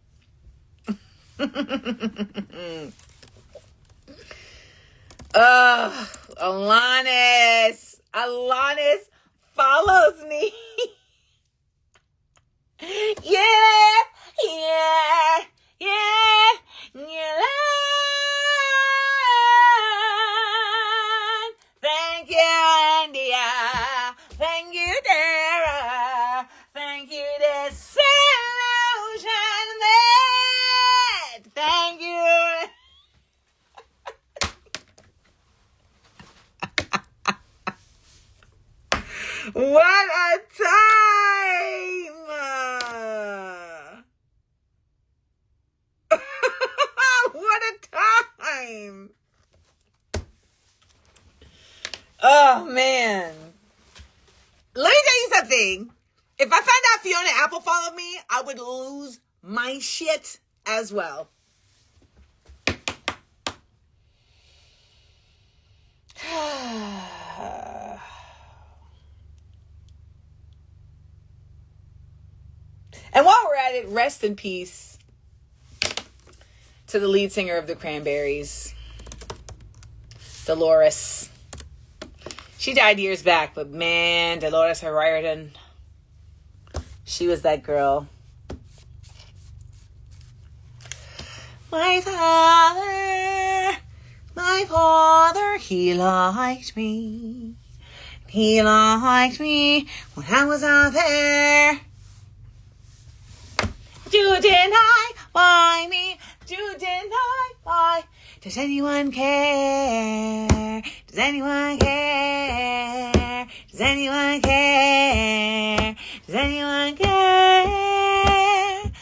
Alanis follows me. Yeah. Thank you, India. Thank you, Dara. Thank you, Disillusionment. Thank you. What a time! What a time! Oh, man. Let me tell you something. If I found out Fiona Apple followed me, I would lose my shit as well. And while we're at it, rest in peace to the lead singer of the Cranberries, Dolores. She died years back, but man, Dolores O'Riordan, she was that girl. My father, he liked me. He liked me when I was out there. Do deny why me? Do deny why? Does anyone care? Does anyone care? Does anyone care? Does anyone care?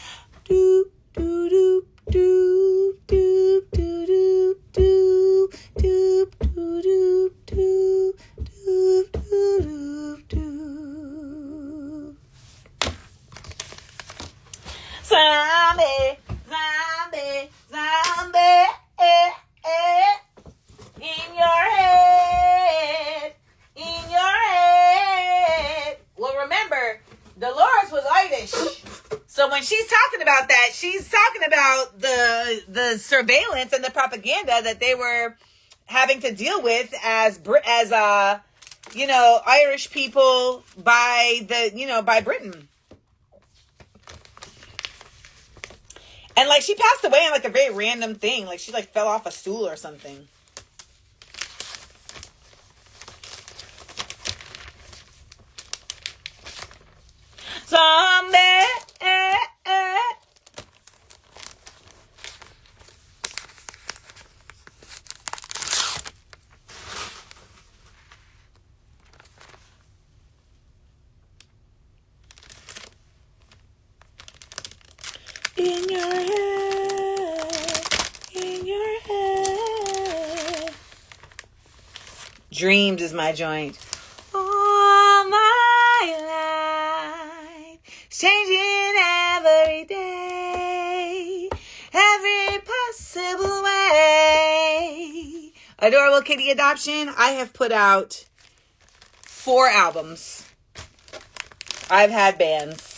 Do do do do do do do do do do do. about that. She's talking about the surveillance and the propaganda that they were having to deal with as Irish people by Britain. And like she passed away in like a very random thing. Like she like fell off a stool or something. Someday. In your head. Dreams is my joint. All my life, changing every day, every possible way. Adorable Kitty Adoption. I have put out 4 albums. I've had bands.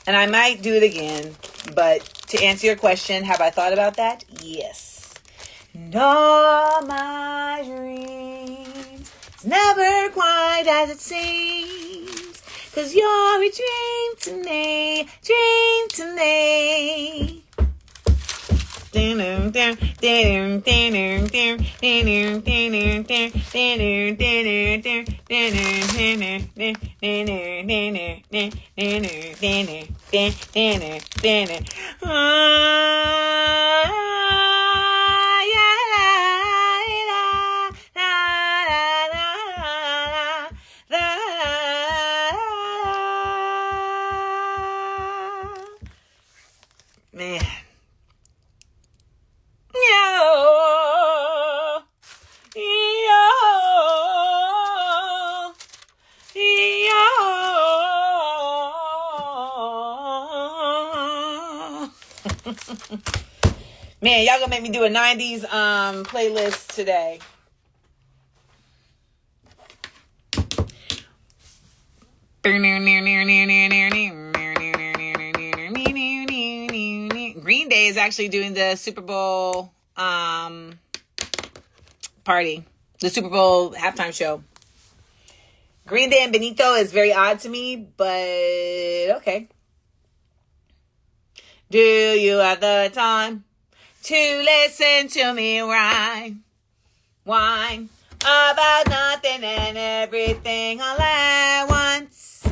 And I might do it again. But to answer your question, have I thought about that? Yes. And all my dreams, it's never quite as it seems. 'Cause you're a dream to me, dream to me. Man. Man, y'all gonna make me do a 90s playlist today. Green Day is actually doing the Super Bowl party. The Super Bowl halftime show. Green Day and Benito is very odd to me, but okay. Do you have the time to listen to me whine about nothing and everything all at once?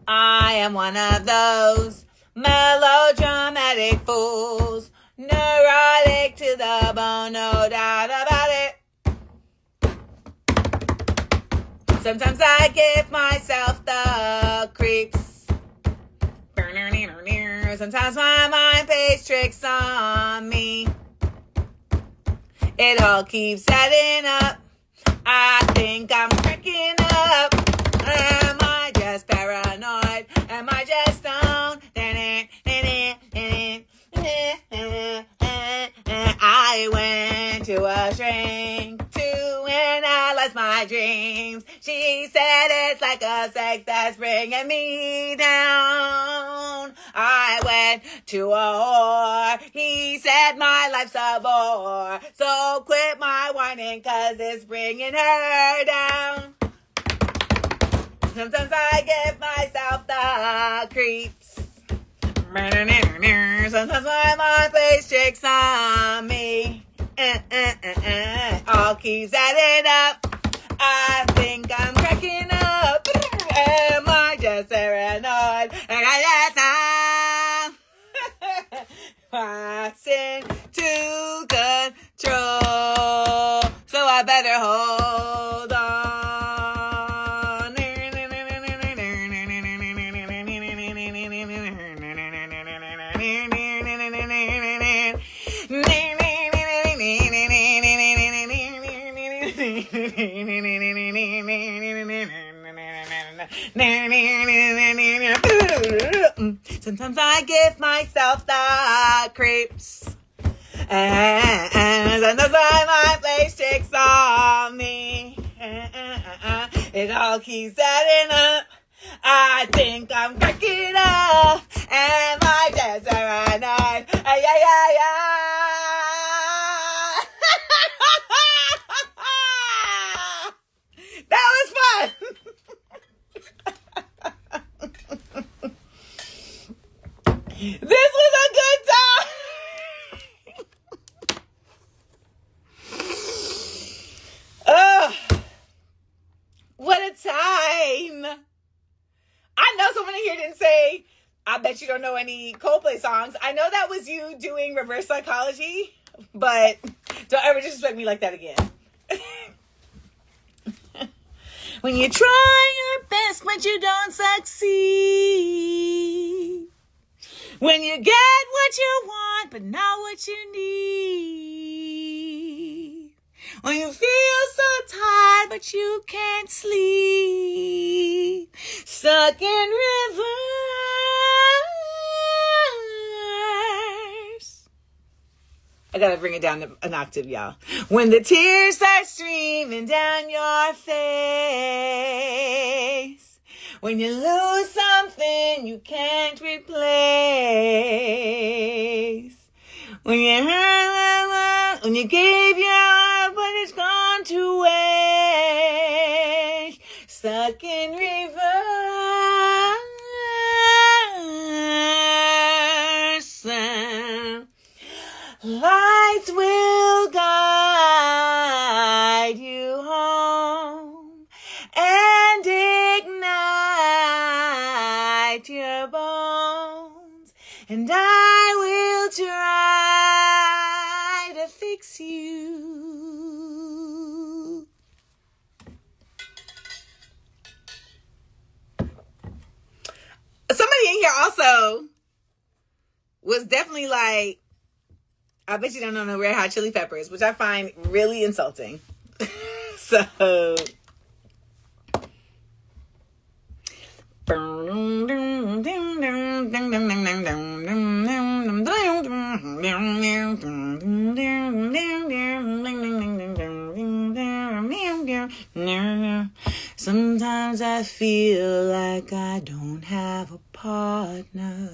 I am one of those melodramatic fools, neurotic to the bone, no doubt about it. Sometimes I give myself the creeps. Sometimes my mind plays tricks on me. It all keeps adding up. I think I'm cracking up. Am I just paranoid? Am I just stoned? I went to a shrink to analyze my dreams. She said it's like a sex that's bringing me down. I went to a whore. He said my life's a bore. So quit my whining 'cause it's bringing her down. Sometimes I give myself the creeps. Sometimes my mind plays tricks on me. All keeps adding up. I think I'm cracking up. Am I just paranoid? And I just passing to control. So I better hold on. Sometimes I give myself the creeps, and sometimes I might play tricks on me. It all keeps adding up. I think I'm cracking up, and my days are night. Ay, ay, ay, ay. That was fun. This was a good time. Oh, what a time. I know someone in here didn't say, I bet you don't know any Coldplay songs. I know that was you doing reverse psychology, but don't ever disrespect me like that again. When you try your best, but you don't succeed. When you get what you want, but not what you need. When you feel so tired, but you can't sleep. Stuck in reverse. I gotta bring it down to an octave, y'all. When the tears start streaming down your face. When you lose something you can't replace. When you hurt, when you gave your heart, but it's gone to waste. Stuck in reverse. Lights will guide you home and ignite your bones, and I will try to fix you. Somebody in here also was definitely like, I bet you don't know no Red Hot Chili Peppers, which I find really insulting. So, sometimes I feel like I don't have a partner.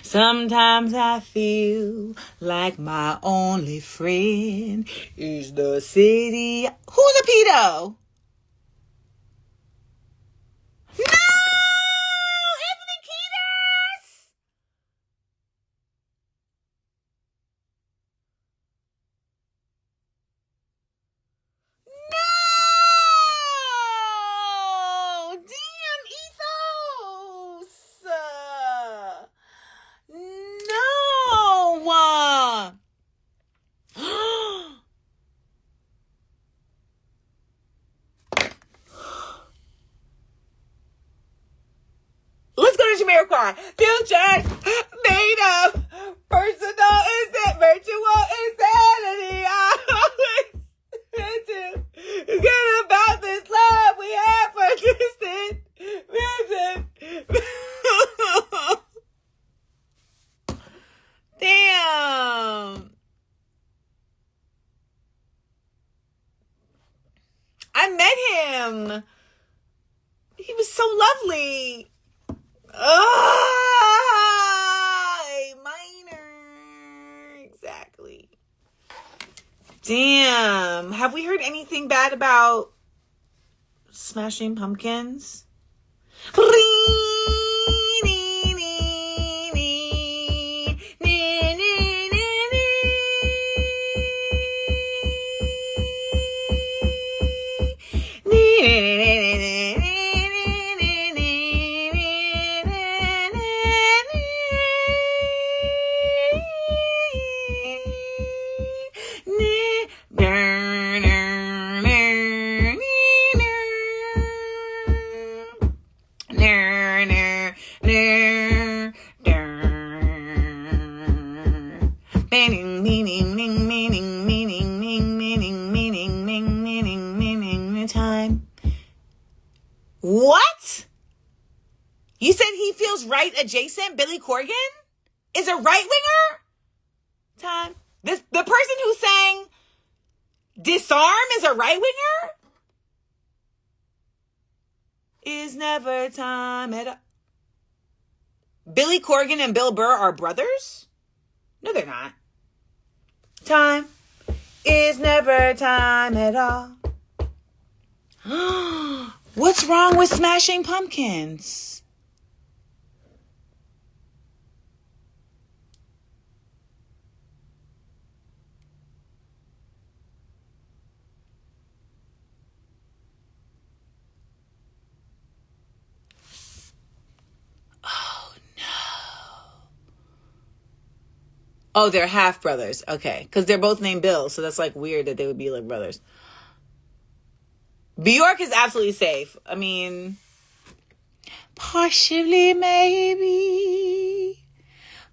Sometimes I feel like my only friend is the city. Who's a pedo? No! Anthony Kiedis! No! Damn, Ethos! No! Let's go to Jamiroquai. Futures made up. Personal virtual insanity. I always meant to get about this love we have for distant music. Damn. I met him. He was so lovely. A minor. Exactly. Damn. Have we heard anything bad about Smashing Pumpkins? Time. What? You said he feels right adjacent? Billy Corgan is a right winger? Time. The person who sang Disarm is a right winger? is never time at all. Billy Corgan and Bill Burr are brothers? No, they're not. Time is never time at all. What's wrong with Smashing Pumpkins? Oh, no. Oh, they're half brothers. Okay. Because they're both named Bill. So that's like weird that they would be like brothers. Bjork is absolutely safe. I mean, possibly, maybe,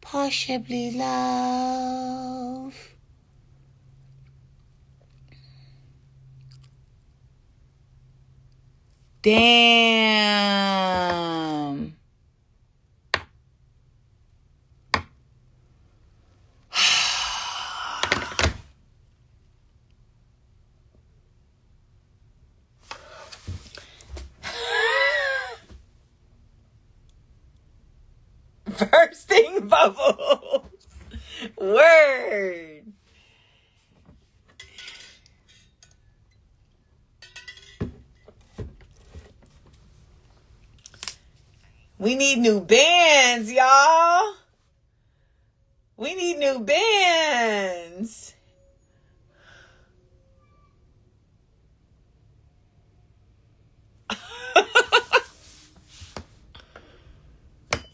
possibly love. Damn. Bursting bubbles. Word. We need new bands, y'all. We need new bands.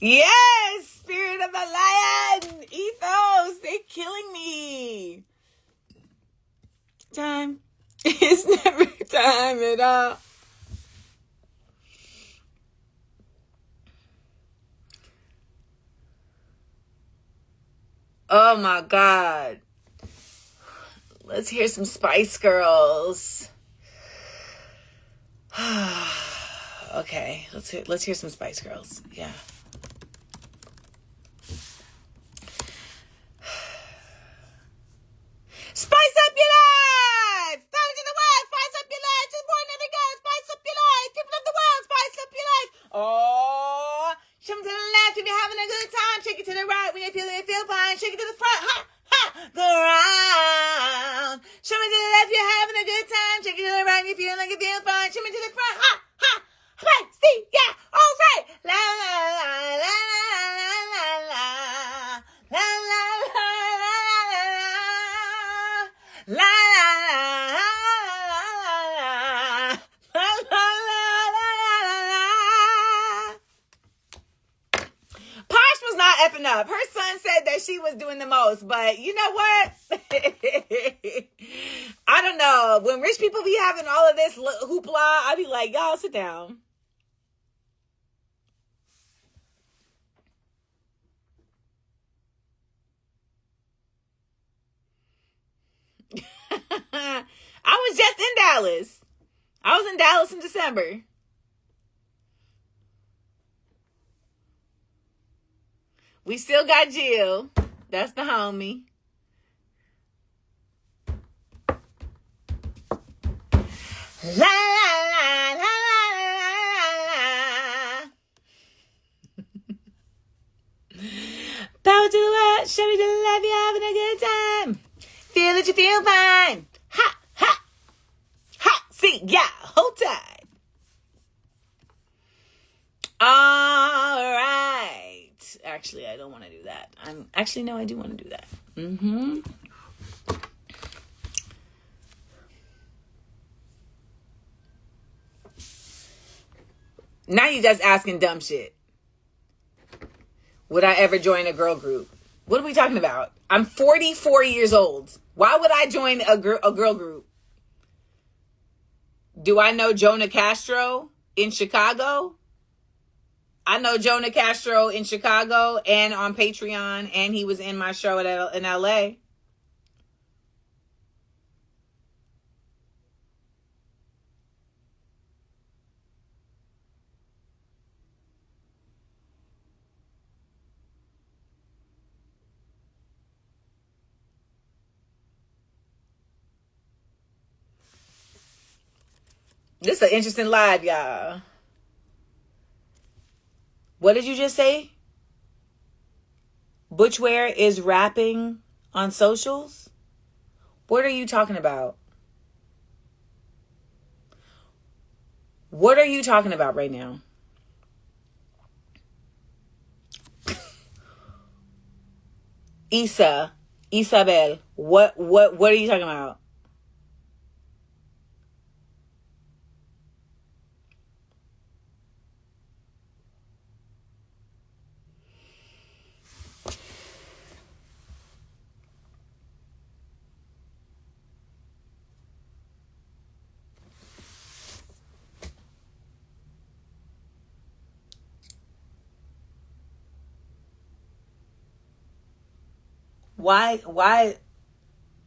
Yes, Spirit of the Lion, Ethos, they're killing me. Time is never time at all. Oh my God. Let's hear some Spice Girls. Okay, let's hear some Spice Girls. Yeah. Spice up your life! Found in the world, spice up your life! Just born every girl, spice up your life! People of the world, spice up your life! Oh, show me to the left if you're having a good time. Shake it to the right when you feel fine. Shake it to the front, ha, ha, go around. Show me to the left, you're having a good time. Shake it to the right when you feel fine. Show me to the front, ha, ha, right, see, yeah, all right. La, la, la, la, la, la, la, la, la, la. La la la la la la la la. Posh was not effing up. Her son said that she was doing the most, but you know what? I don't know. When rich people be having all of this hoopla, I be like, y'all sit down. I was just in Dallas. I was in Dallas in December. We still got Jill. That's the homie. La la la la la. Power to the world, show me the life, you're having a good time. Feel it, you feel fine. Ha, ha, ha, see, yeah, hold tight. All right. Actually, I don't want to do that. No, I do want to do that. Now you just asking dumb shit. Would I ever join a girl group? What are we talking about? I'm 44 years old. Why would I join a girl group? Do I know Jonah Castro in Chicago? I know Jonah Castro in Chicago and on Patreon, and he was in my show in LA. This is an interesting live, y'all. What did you just say? Butchware is rapping on socials? What are you talking about? What are you talking about right now? Isabel, what are you talking about?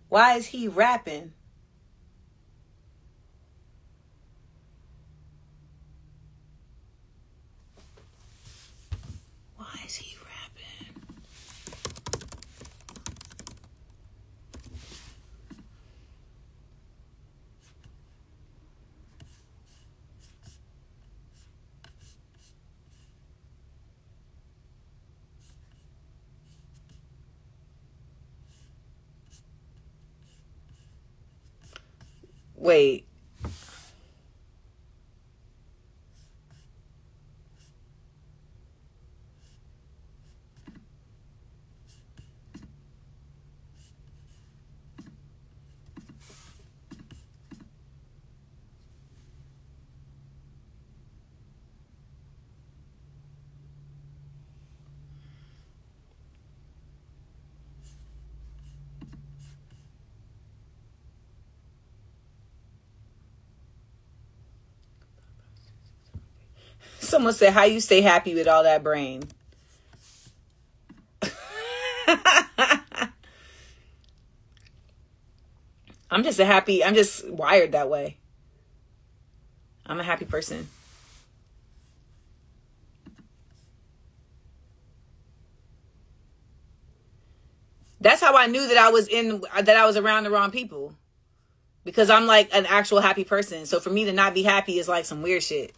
Why is he rapping? Why is he rapping? Wait. Someone said, how you stay happy with all that brain? I'm just wired that way. I'm a happy person. That's how I knew that I was around the wrong people. Because I'm like an actual happy person. So for me to not be happy is like some weird shit.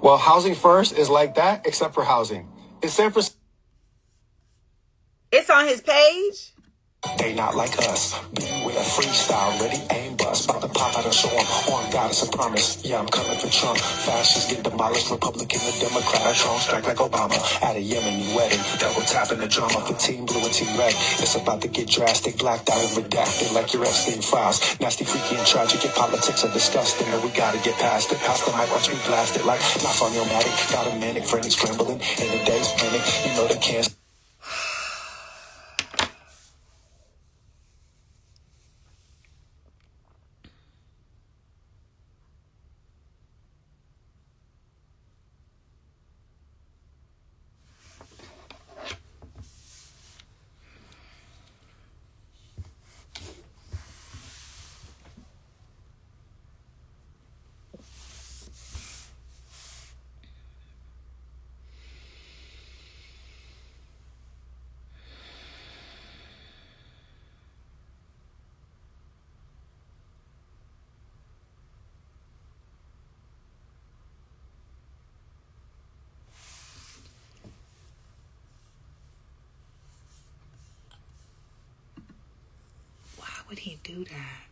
Well, housing first is like that, except for housing. In San Francisco, it's on his page. they not like us. With a freestyle, ready, aim, bust. About to pop out and show 'em. On goddess, I promise. Yeah, I'm coming for Trump. Fascists get demolished, Republican and Democrat. Drone strike like Obama. At a Yemeni wedding, double tapping the drama for Team Blue and Team Red. It's about to get drastic, blacked out and redacted like your Epstein files. Nasty, freaky, and tragic. Your politics are disgusting, and we gotta get past it. Past the mic, watch me blast it like knock on your matic. Got a manic, friendly scrambling, in the day's panic. You know they can't. Would he do that?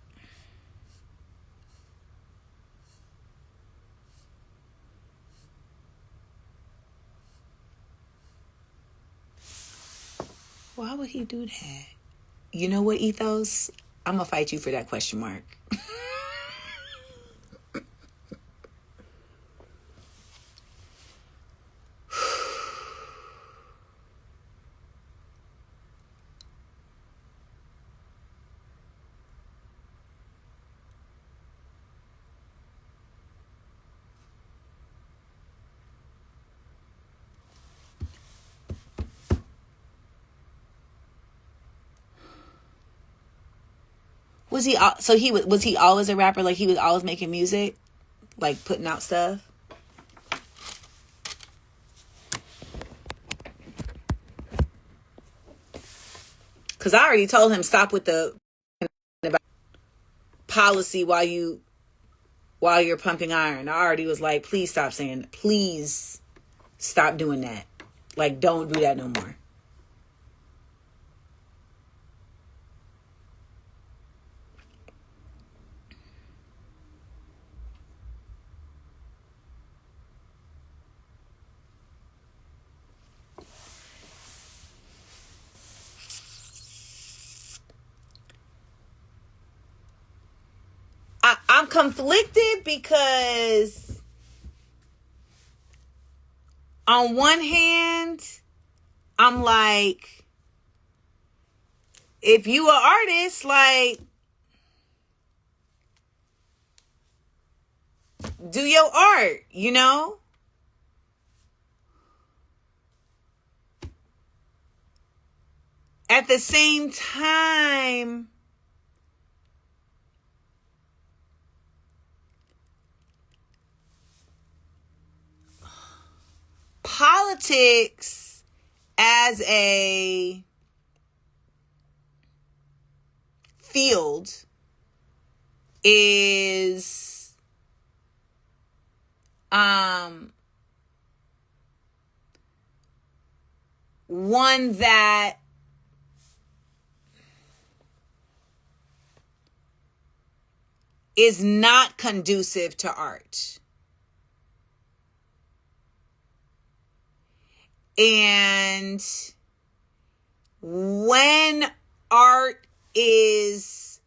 Why would he do that? You know what, Ethos? I'm gonna fight you for that question mark. Was he always a rapper? Like he was always making music, like putting out stuff? Because I already told him stop with the policy while you're pumping iron. I already was like, please stop saying that. Please stop doing that. Like, don't do that no more. I'm conflicted because on one hand, I'm like, if you an artist, like, do your art, you know? At the same time, politics as a field is one that is not conducive to art. And when art is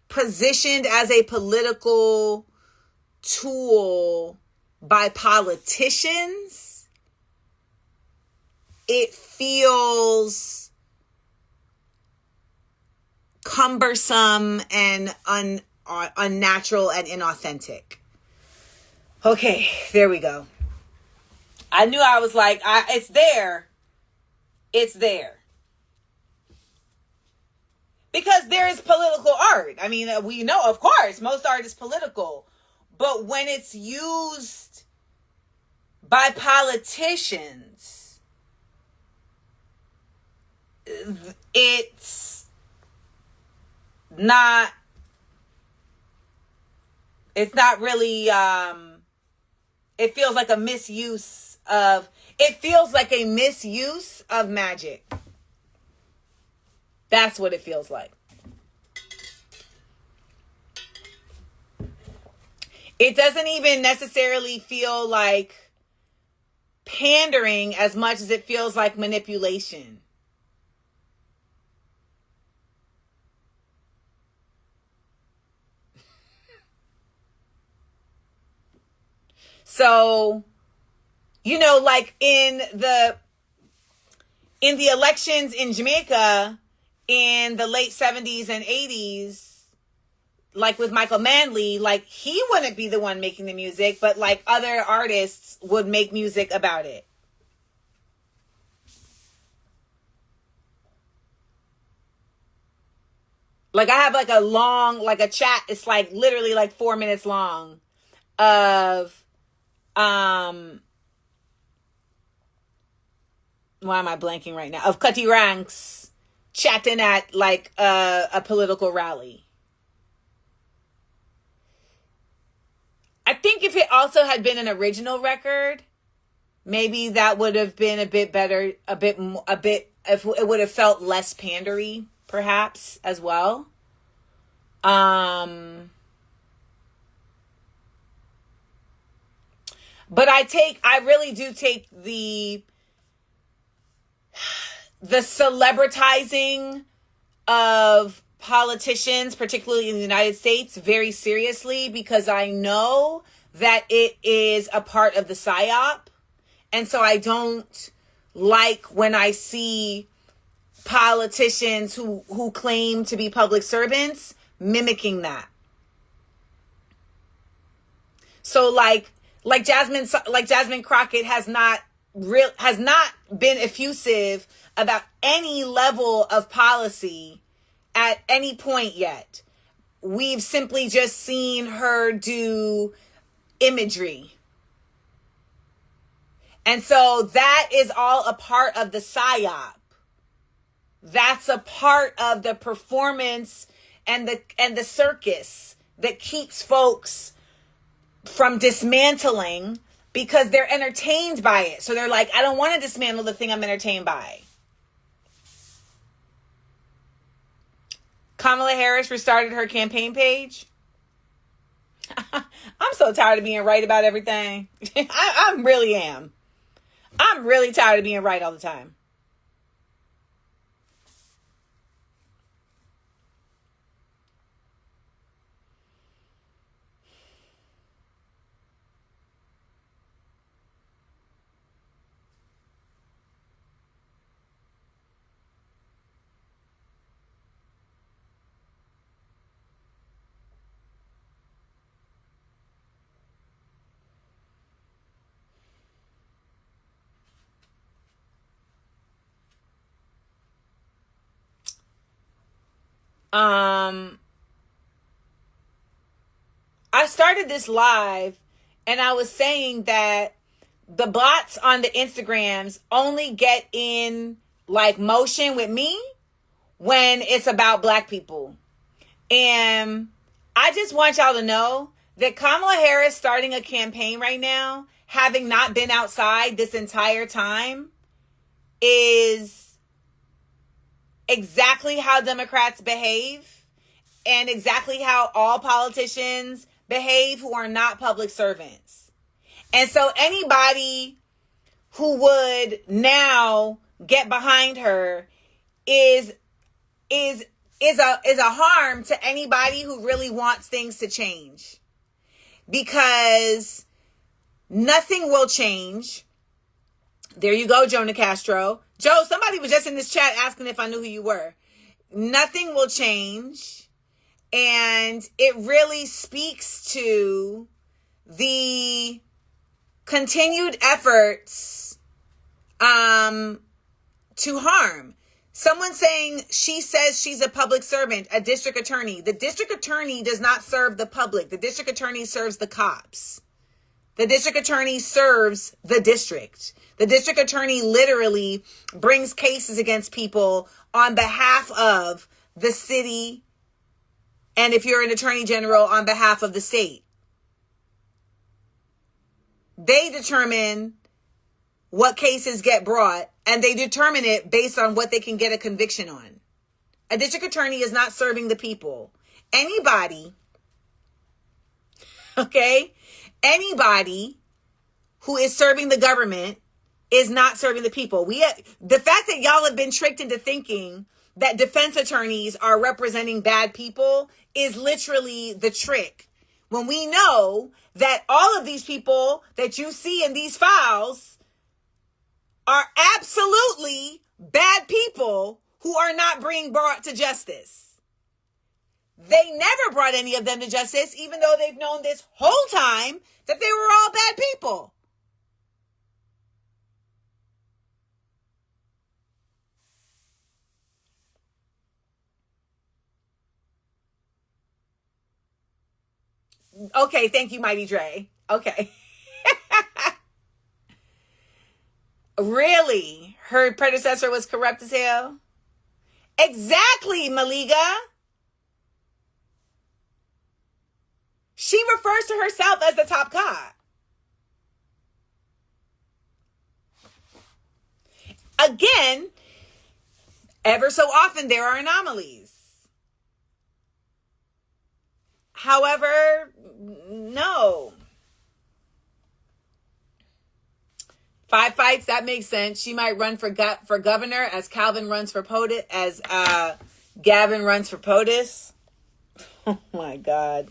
positioned as a political tool by politicians, it feels cumbersome and unnatural and inauthentic. Okay, there we go. I knew I was like, it's there. It's there. Because there is political art. I mean, we know, of course, most art is political. But when it's used by politicians, it's not really, it feels like a misuse of magic. That's what it feels like. It doesn't even necessarily feel like pandering as much as it feels like manipulation. So, like in the elections in Jamaica in the late 70s and 80s, like with Michael Manley, like he wouldn't be the one making the music, but like other artists would make music about it. Like I have like a chat, it's like literally like 4 minutes long of why am I blanking right now? Of Cutty Ranks chatting at like a political rally. I think if it also had been an original record, maybe that would have been a bit better, a bit, if it would have felt less pandery, perhaps, as well. But I really do take the celebritizing of politicians, particularly in the United States, very seriously, because I know that it is a part of the psyop. And so I don't like when I see politicians who claim to be public servants mimicking that. So like Jasmine Crockett has not been effusive about any level of policy at any point yet. We've simply just seen her do imagery. And so that is all a part of the psyop. That's a part of the performance and the circus that keeps folks from dismantling because they're entertained by it. So they're like, I don't want to dismantle the thing I'm entertained by. Kamala Harris restarted her campaign page. I'm so tired of being right about everything. I really am. I'm really tired of being right all the time. I started this live and I was saying that the bots on the Instagrams only get in like motion with me when it's about black people. And I just want y'all to know that Kamala Harris starting a campaign right now, having not been outside this entire time, is exactly how Democrats behave and exactly how all politicians behave who are not public servants. And so anybody who would now get behind her is a harm to anybody who really wants things to change, because nothing will change. There you go, Jonah Castro. Joe, somebody was just in this chat asking if I knew who you were. Nothing will change. And it really speaks to the continued efforts to harm. Someone saying she says she's a public servant, a district attorney. The district attorney does not serve the public. The district attorney serves the cops. The district attorney serves the district. The district attorney literally brings cases against people on behalf of the city, and if you're an attorney general, on behalf of the state. They determine what cases get brought, and they determine it based on what they can get a conviction on. A district attorney is not serving the people. Anybody, okay, anybody who is serving the government is not serving the people. The fact that y'all have been tricked into thinking that defense attorneys are representing bad people is literally the trick. When we know that all of these people that you see in these files are absolutely bad people who are not being brought to justice. They never brought any of them to justice, even though they've known this whole time that they were all bad people. Okay, thank you, Mighty Dre. Okay. Really? Her predecessor was corrupt as hell? Exactly, Maliga. She refers to herself as the top cop. Again, ever so often there are anomalies. However, no. 5 fights, that makes sense. She might run for governor as Calvin runs for POTUS, as Gavin runs for POTUS. Oh my God.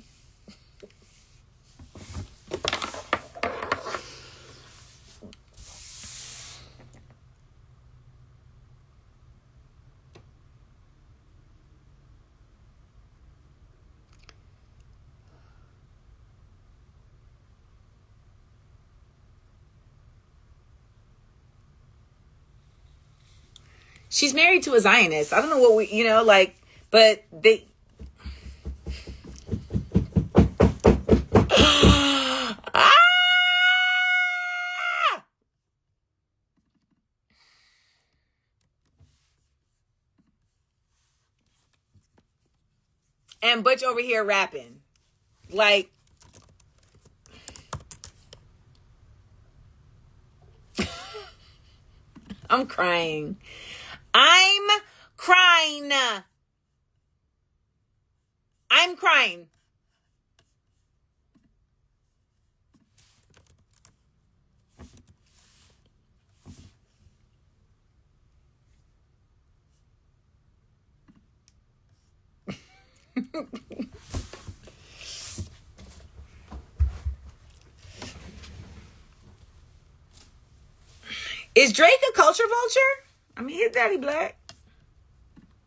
She's married to a Zionist. I don't know what but they. And Butch over here rapping. Like, I'm crying. I'm crying. I'm crying. Is Drake a culture vulture? I mean, his daddy black.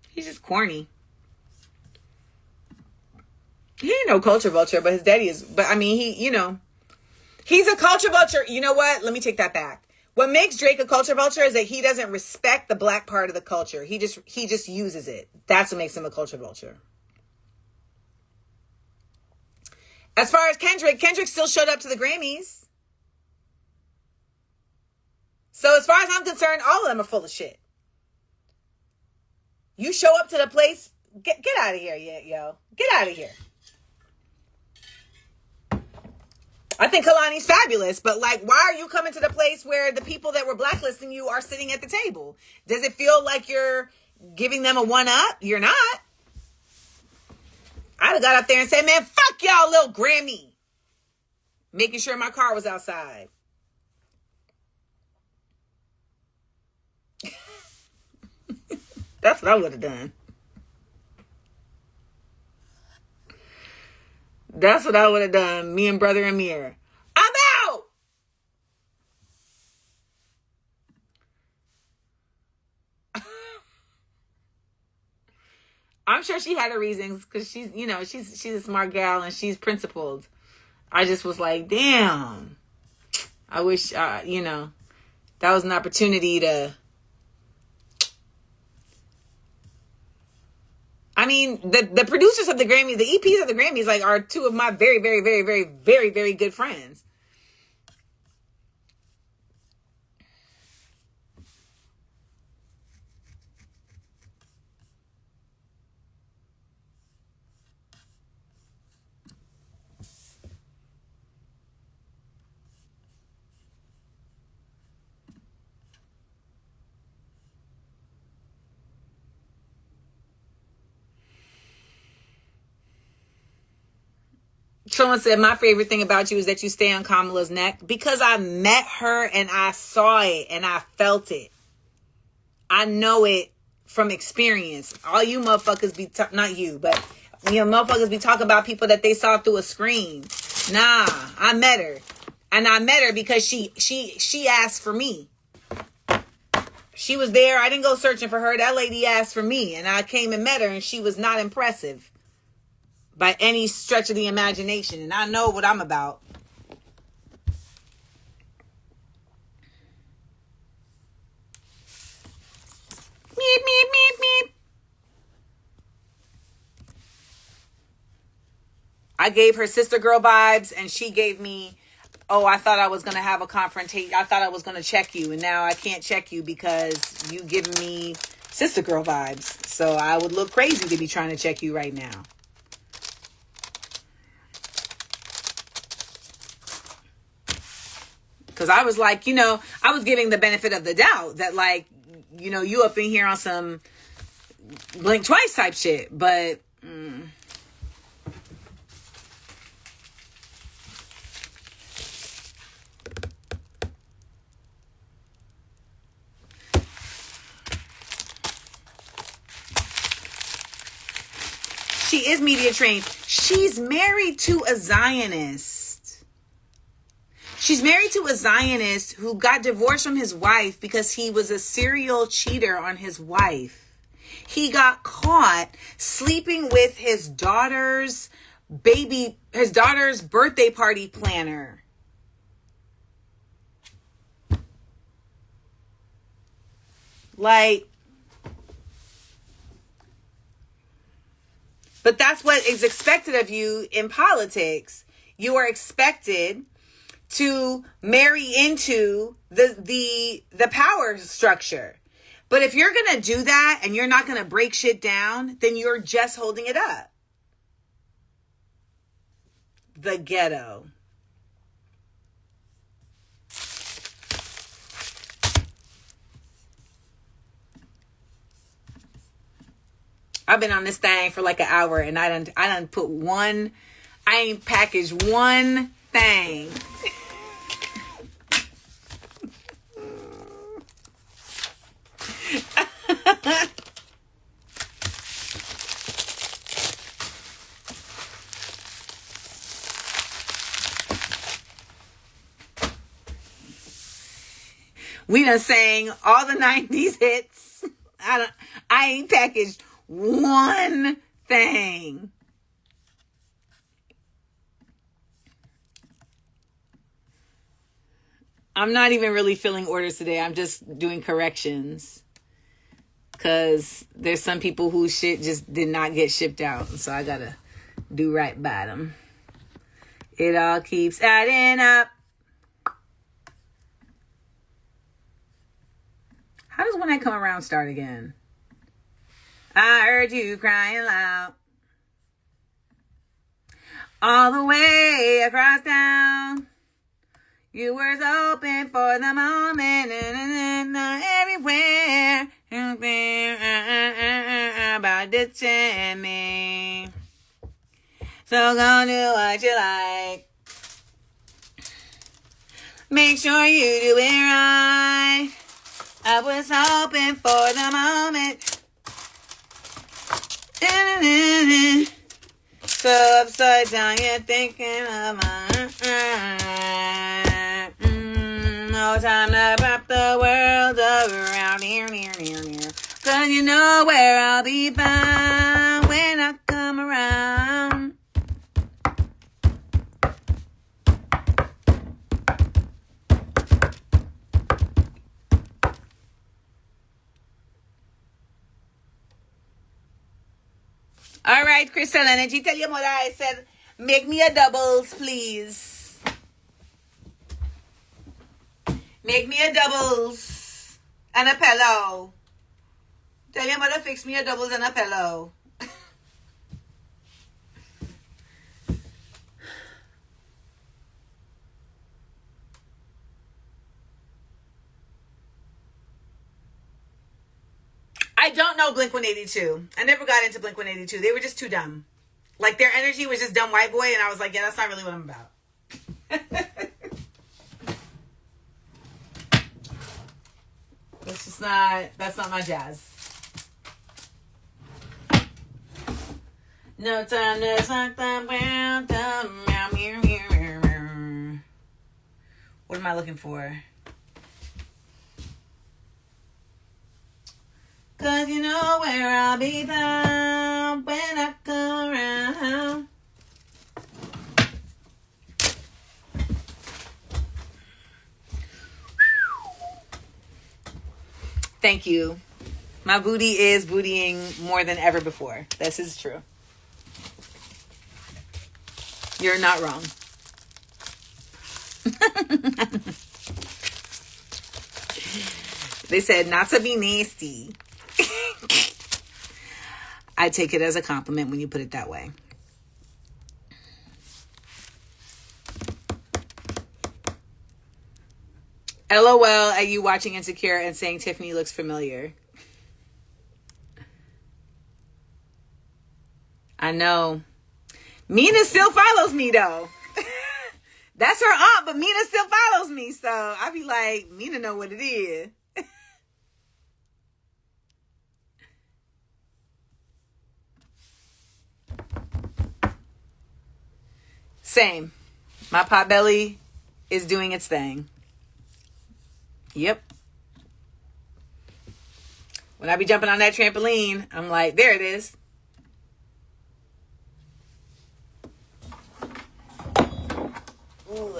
He's just corny. He ain't no culture vulture, but his daddy is. But I mean, he's a culture vulture. You know what? Let me take that back. What makes Drake a culture vulture is that he doesn't respect the black part of the culture. He just uses it. That's what makes him a culture vulture. As far as Kendrick still showed up to the Grammys. So as far as I'm concerned, all of them are full of shit. You show up to the place, get out of here, yo. Get out of here. I think Kalani's fabulous, but like, why are you coming to the place where the people that were blacklisting you are sitting at the table? Does it feel like you're giving them a one-up? You're not. I'd have got up there and said, man, fuck y'all, little Grammy. Making sure my car was outside. That's what I would have done. That's what I would have done. Me and Brother Amir. I'm out! I'm sure she had her reasons because she's a smart gal and she's principled. I just was like, damn. I wish, that was an opportunity to... I mean, the producers of the Grammy, the EPs of the Grammys, like, are two of my very, very, very, very, very, very good friends. Someone said, my favorite thing about you is that you stay on Kamala's neck. Because I met her and I saw it and I felt it. I know it from experience. All you motherfuckers be, not you, but motherfuckers be talking about people that they saw through a screen. Nah, I met her. And I met her because she asked for me. She was there. I didn't go searching for her. That lady asked for me. And I came and met her and she was not impressive. By any stretch of the imagination. And I know what I'm about. Meep, meep, meep, meep. I gave her sister girl vibes and she gave me, I thought I was going to have a confrontation. I thought I was going to check you. And now I can't check you because you giving me sister girl vibes. So I would look crazy to be trying to check you right now. Because I was like, I was giving the benefit of the doubt that like, you up in here on some blink twice type shit. But she is media trained. She's married to a Zionist. She's married to a Zionist who got divorced from his wife because he was a serial cheater on his wife. He got caught sleeping with his daughter's birthday party planner. Like, but that's what is expected of you in politics. You are expected to marry into the power structure. But if you're going to do that and you're not going to break shit down, then you're just holding it up. the ghetto. I've been on this thing for like an hour and I ain't packaged one thing. We done sang all the 90s hits. I ain't packaged one thing. I'm not even really filling orders today. I'm just doing corrections. Because there's some people whose shit just did not get shipped out. So I gotta do right by them. It all keeps adding up. How does When I Come Around start again? I heard you crying loud. All the way across town. You were open for the moment. Everywhere. About ditching me. So go do what you like. Make sure you do it right. I was hoping for the moment. So upside down, you're thinking of no time to wrap the world around here. Cause you know where I'll be found when I come around. All right, Crystal Energy, tell your mother I said, make me a doubles, please. Make me a doubles and a pillow. Tell your mother fix me a doubles and a pillow. I don't know Blink-182. I never got into Blink-182. They were just too dumb. Like, their energy was just dumb white boy, and I was like, yeah, that's not really what I'm about. That's not my jazz. No time to suck the world up. What am I looking for? Cause you know where I'll be found when I come around. Thank you. My booty is bootying more than ever before. This is true. You're not wrong. They said not to be nasty. I take it as a compliment when you put it that way. LOL at you watching Insecure and saying Tiffany looks familiar. I know. Mina still follows me though. That's her aunt, but Mina still follows me. So I be like, Mina know what it is. Same. My pot belly is doing its thing. Yep. When I be jumping on that trampoline, I'm like, there it is. Ooh.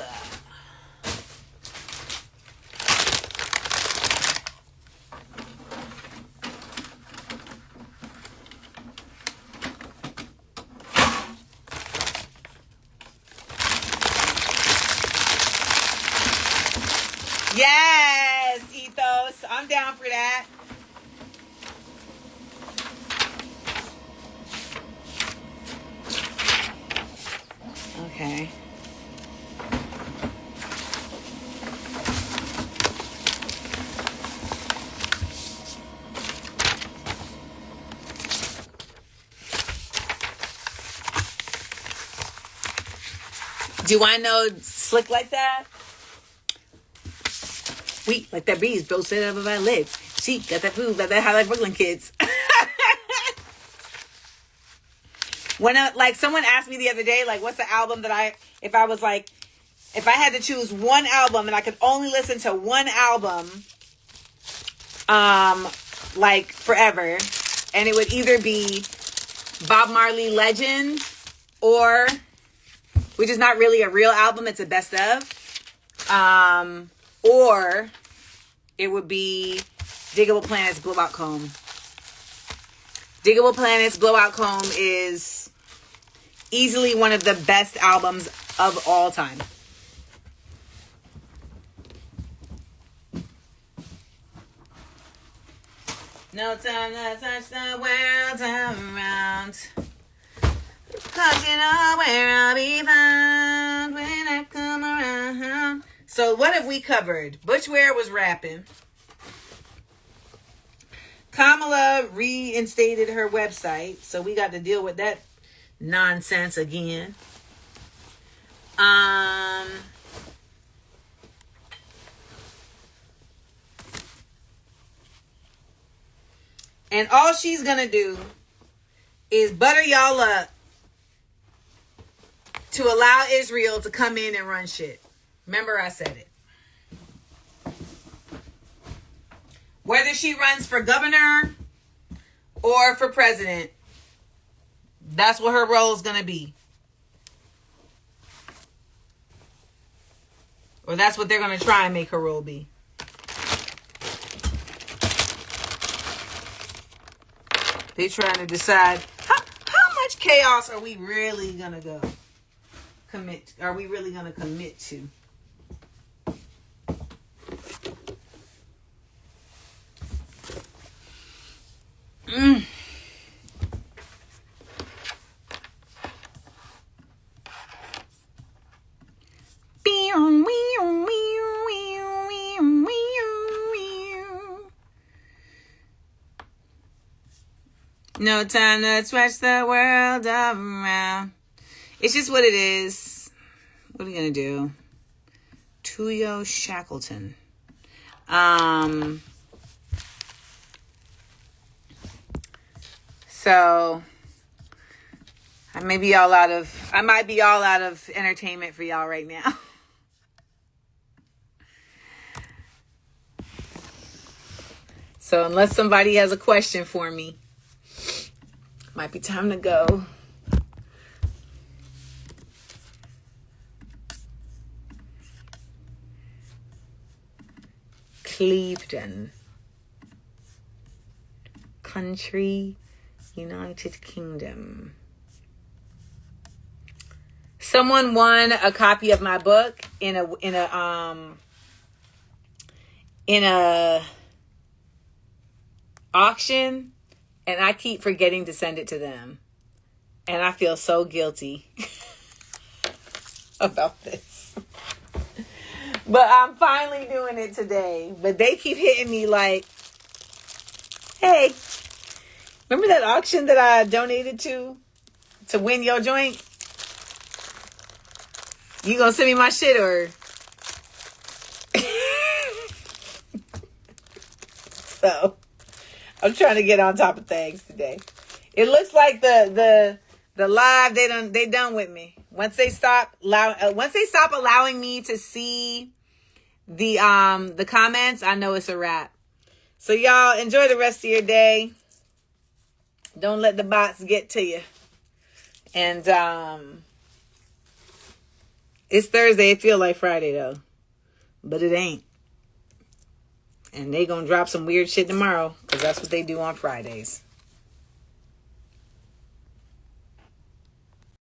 Yes, Ethos. I'm down for that. Okay. Do I know slick like that? We like that breeze blows straight out of our lids. She got that food, got that high like Brooklyn kids. When like someone asked me the other day, like, what's the album that if I had to choose one album and I could only listen to one album, like forever, and it would either be Bob Marley Legend or, which is not really a real album, it's a best of, or it would be Diggable Planets Blowout Comb. Diggable Planets Blowout Comb is easily one of the best albums of all time. No time to touch the world around, 'cause you know where I'll be found when I come around. So what have we covered? Butch Ware was rapping. Kamala reinstated her website, so we got to deal with that nonsense again. And all she's gonna do is butter y'all up to allow Israel to come in and run shit. Remember I said it. Whether she runs for governor or for president, that's what her role is going to be. Or that's what they're going to try and make her role be. They're trying to decide how much chaos are we really going to commit to? No time to stretch the world around. It's just what it is. What are you gonna do? Tuyo Shackleton. So I might be all out of entertainment for y'all right now. So unless somebody has a question for me, might be time to go. Clevedon. Country, United Kingdom. Someone won a copy of my book in a auction, and I keep forgetting to send it to them. And I feel so guilty about this. But I'm finally doing it today. But they keep hitting me like, hey, remember that auction that I donated to win your joint? You gonna send me my shit or? So I'm trying to get on top of things today. It looks like the live they done with me. Once they stop allowing me to see the comments, I know it's a wrap. So y'all enjoy the rest of your day. Don't let the bots get to you. And it's Thursday. It feel like Friday though, but it ain't. And they gonna drop some weird shit tomorrow, because that's what they do on Fridays.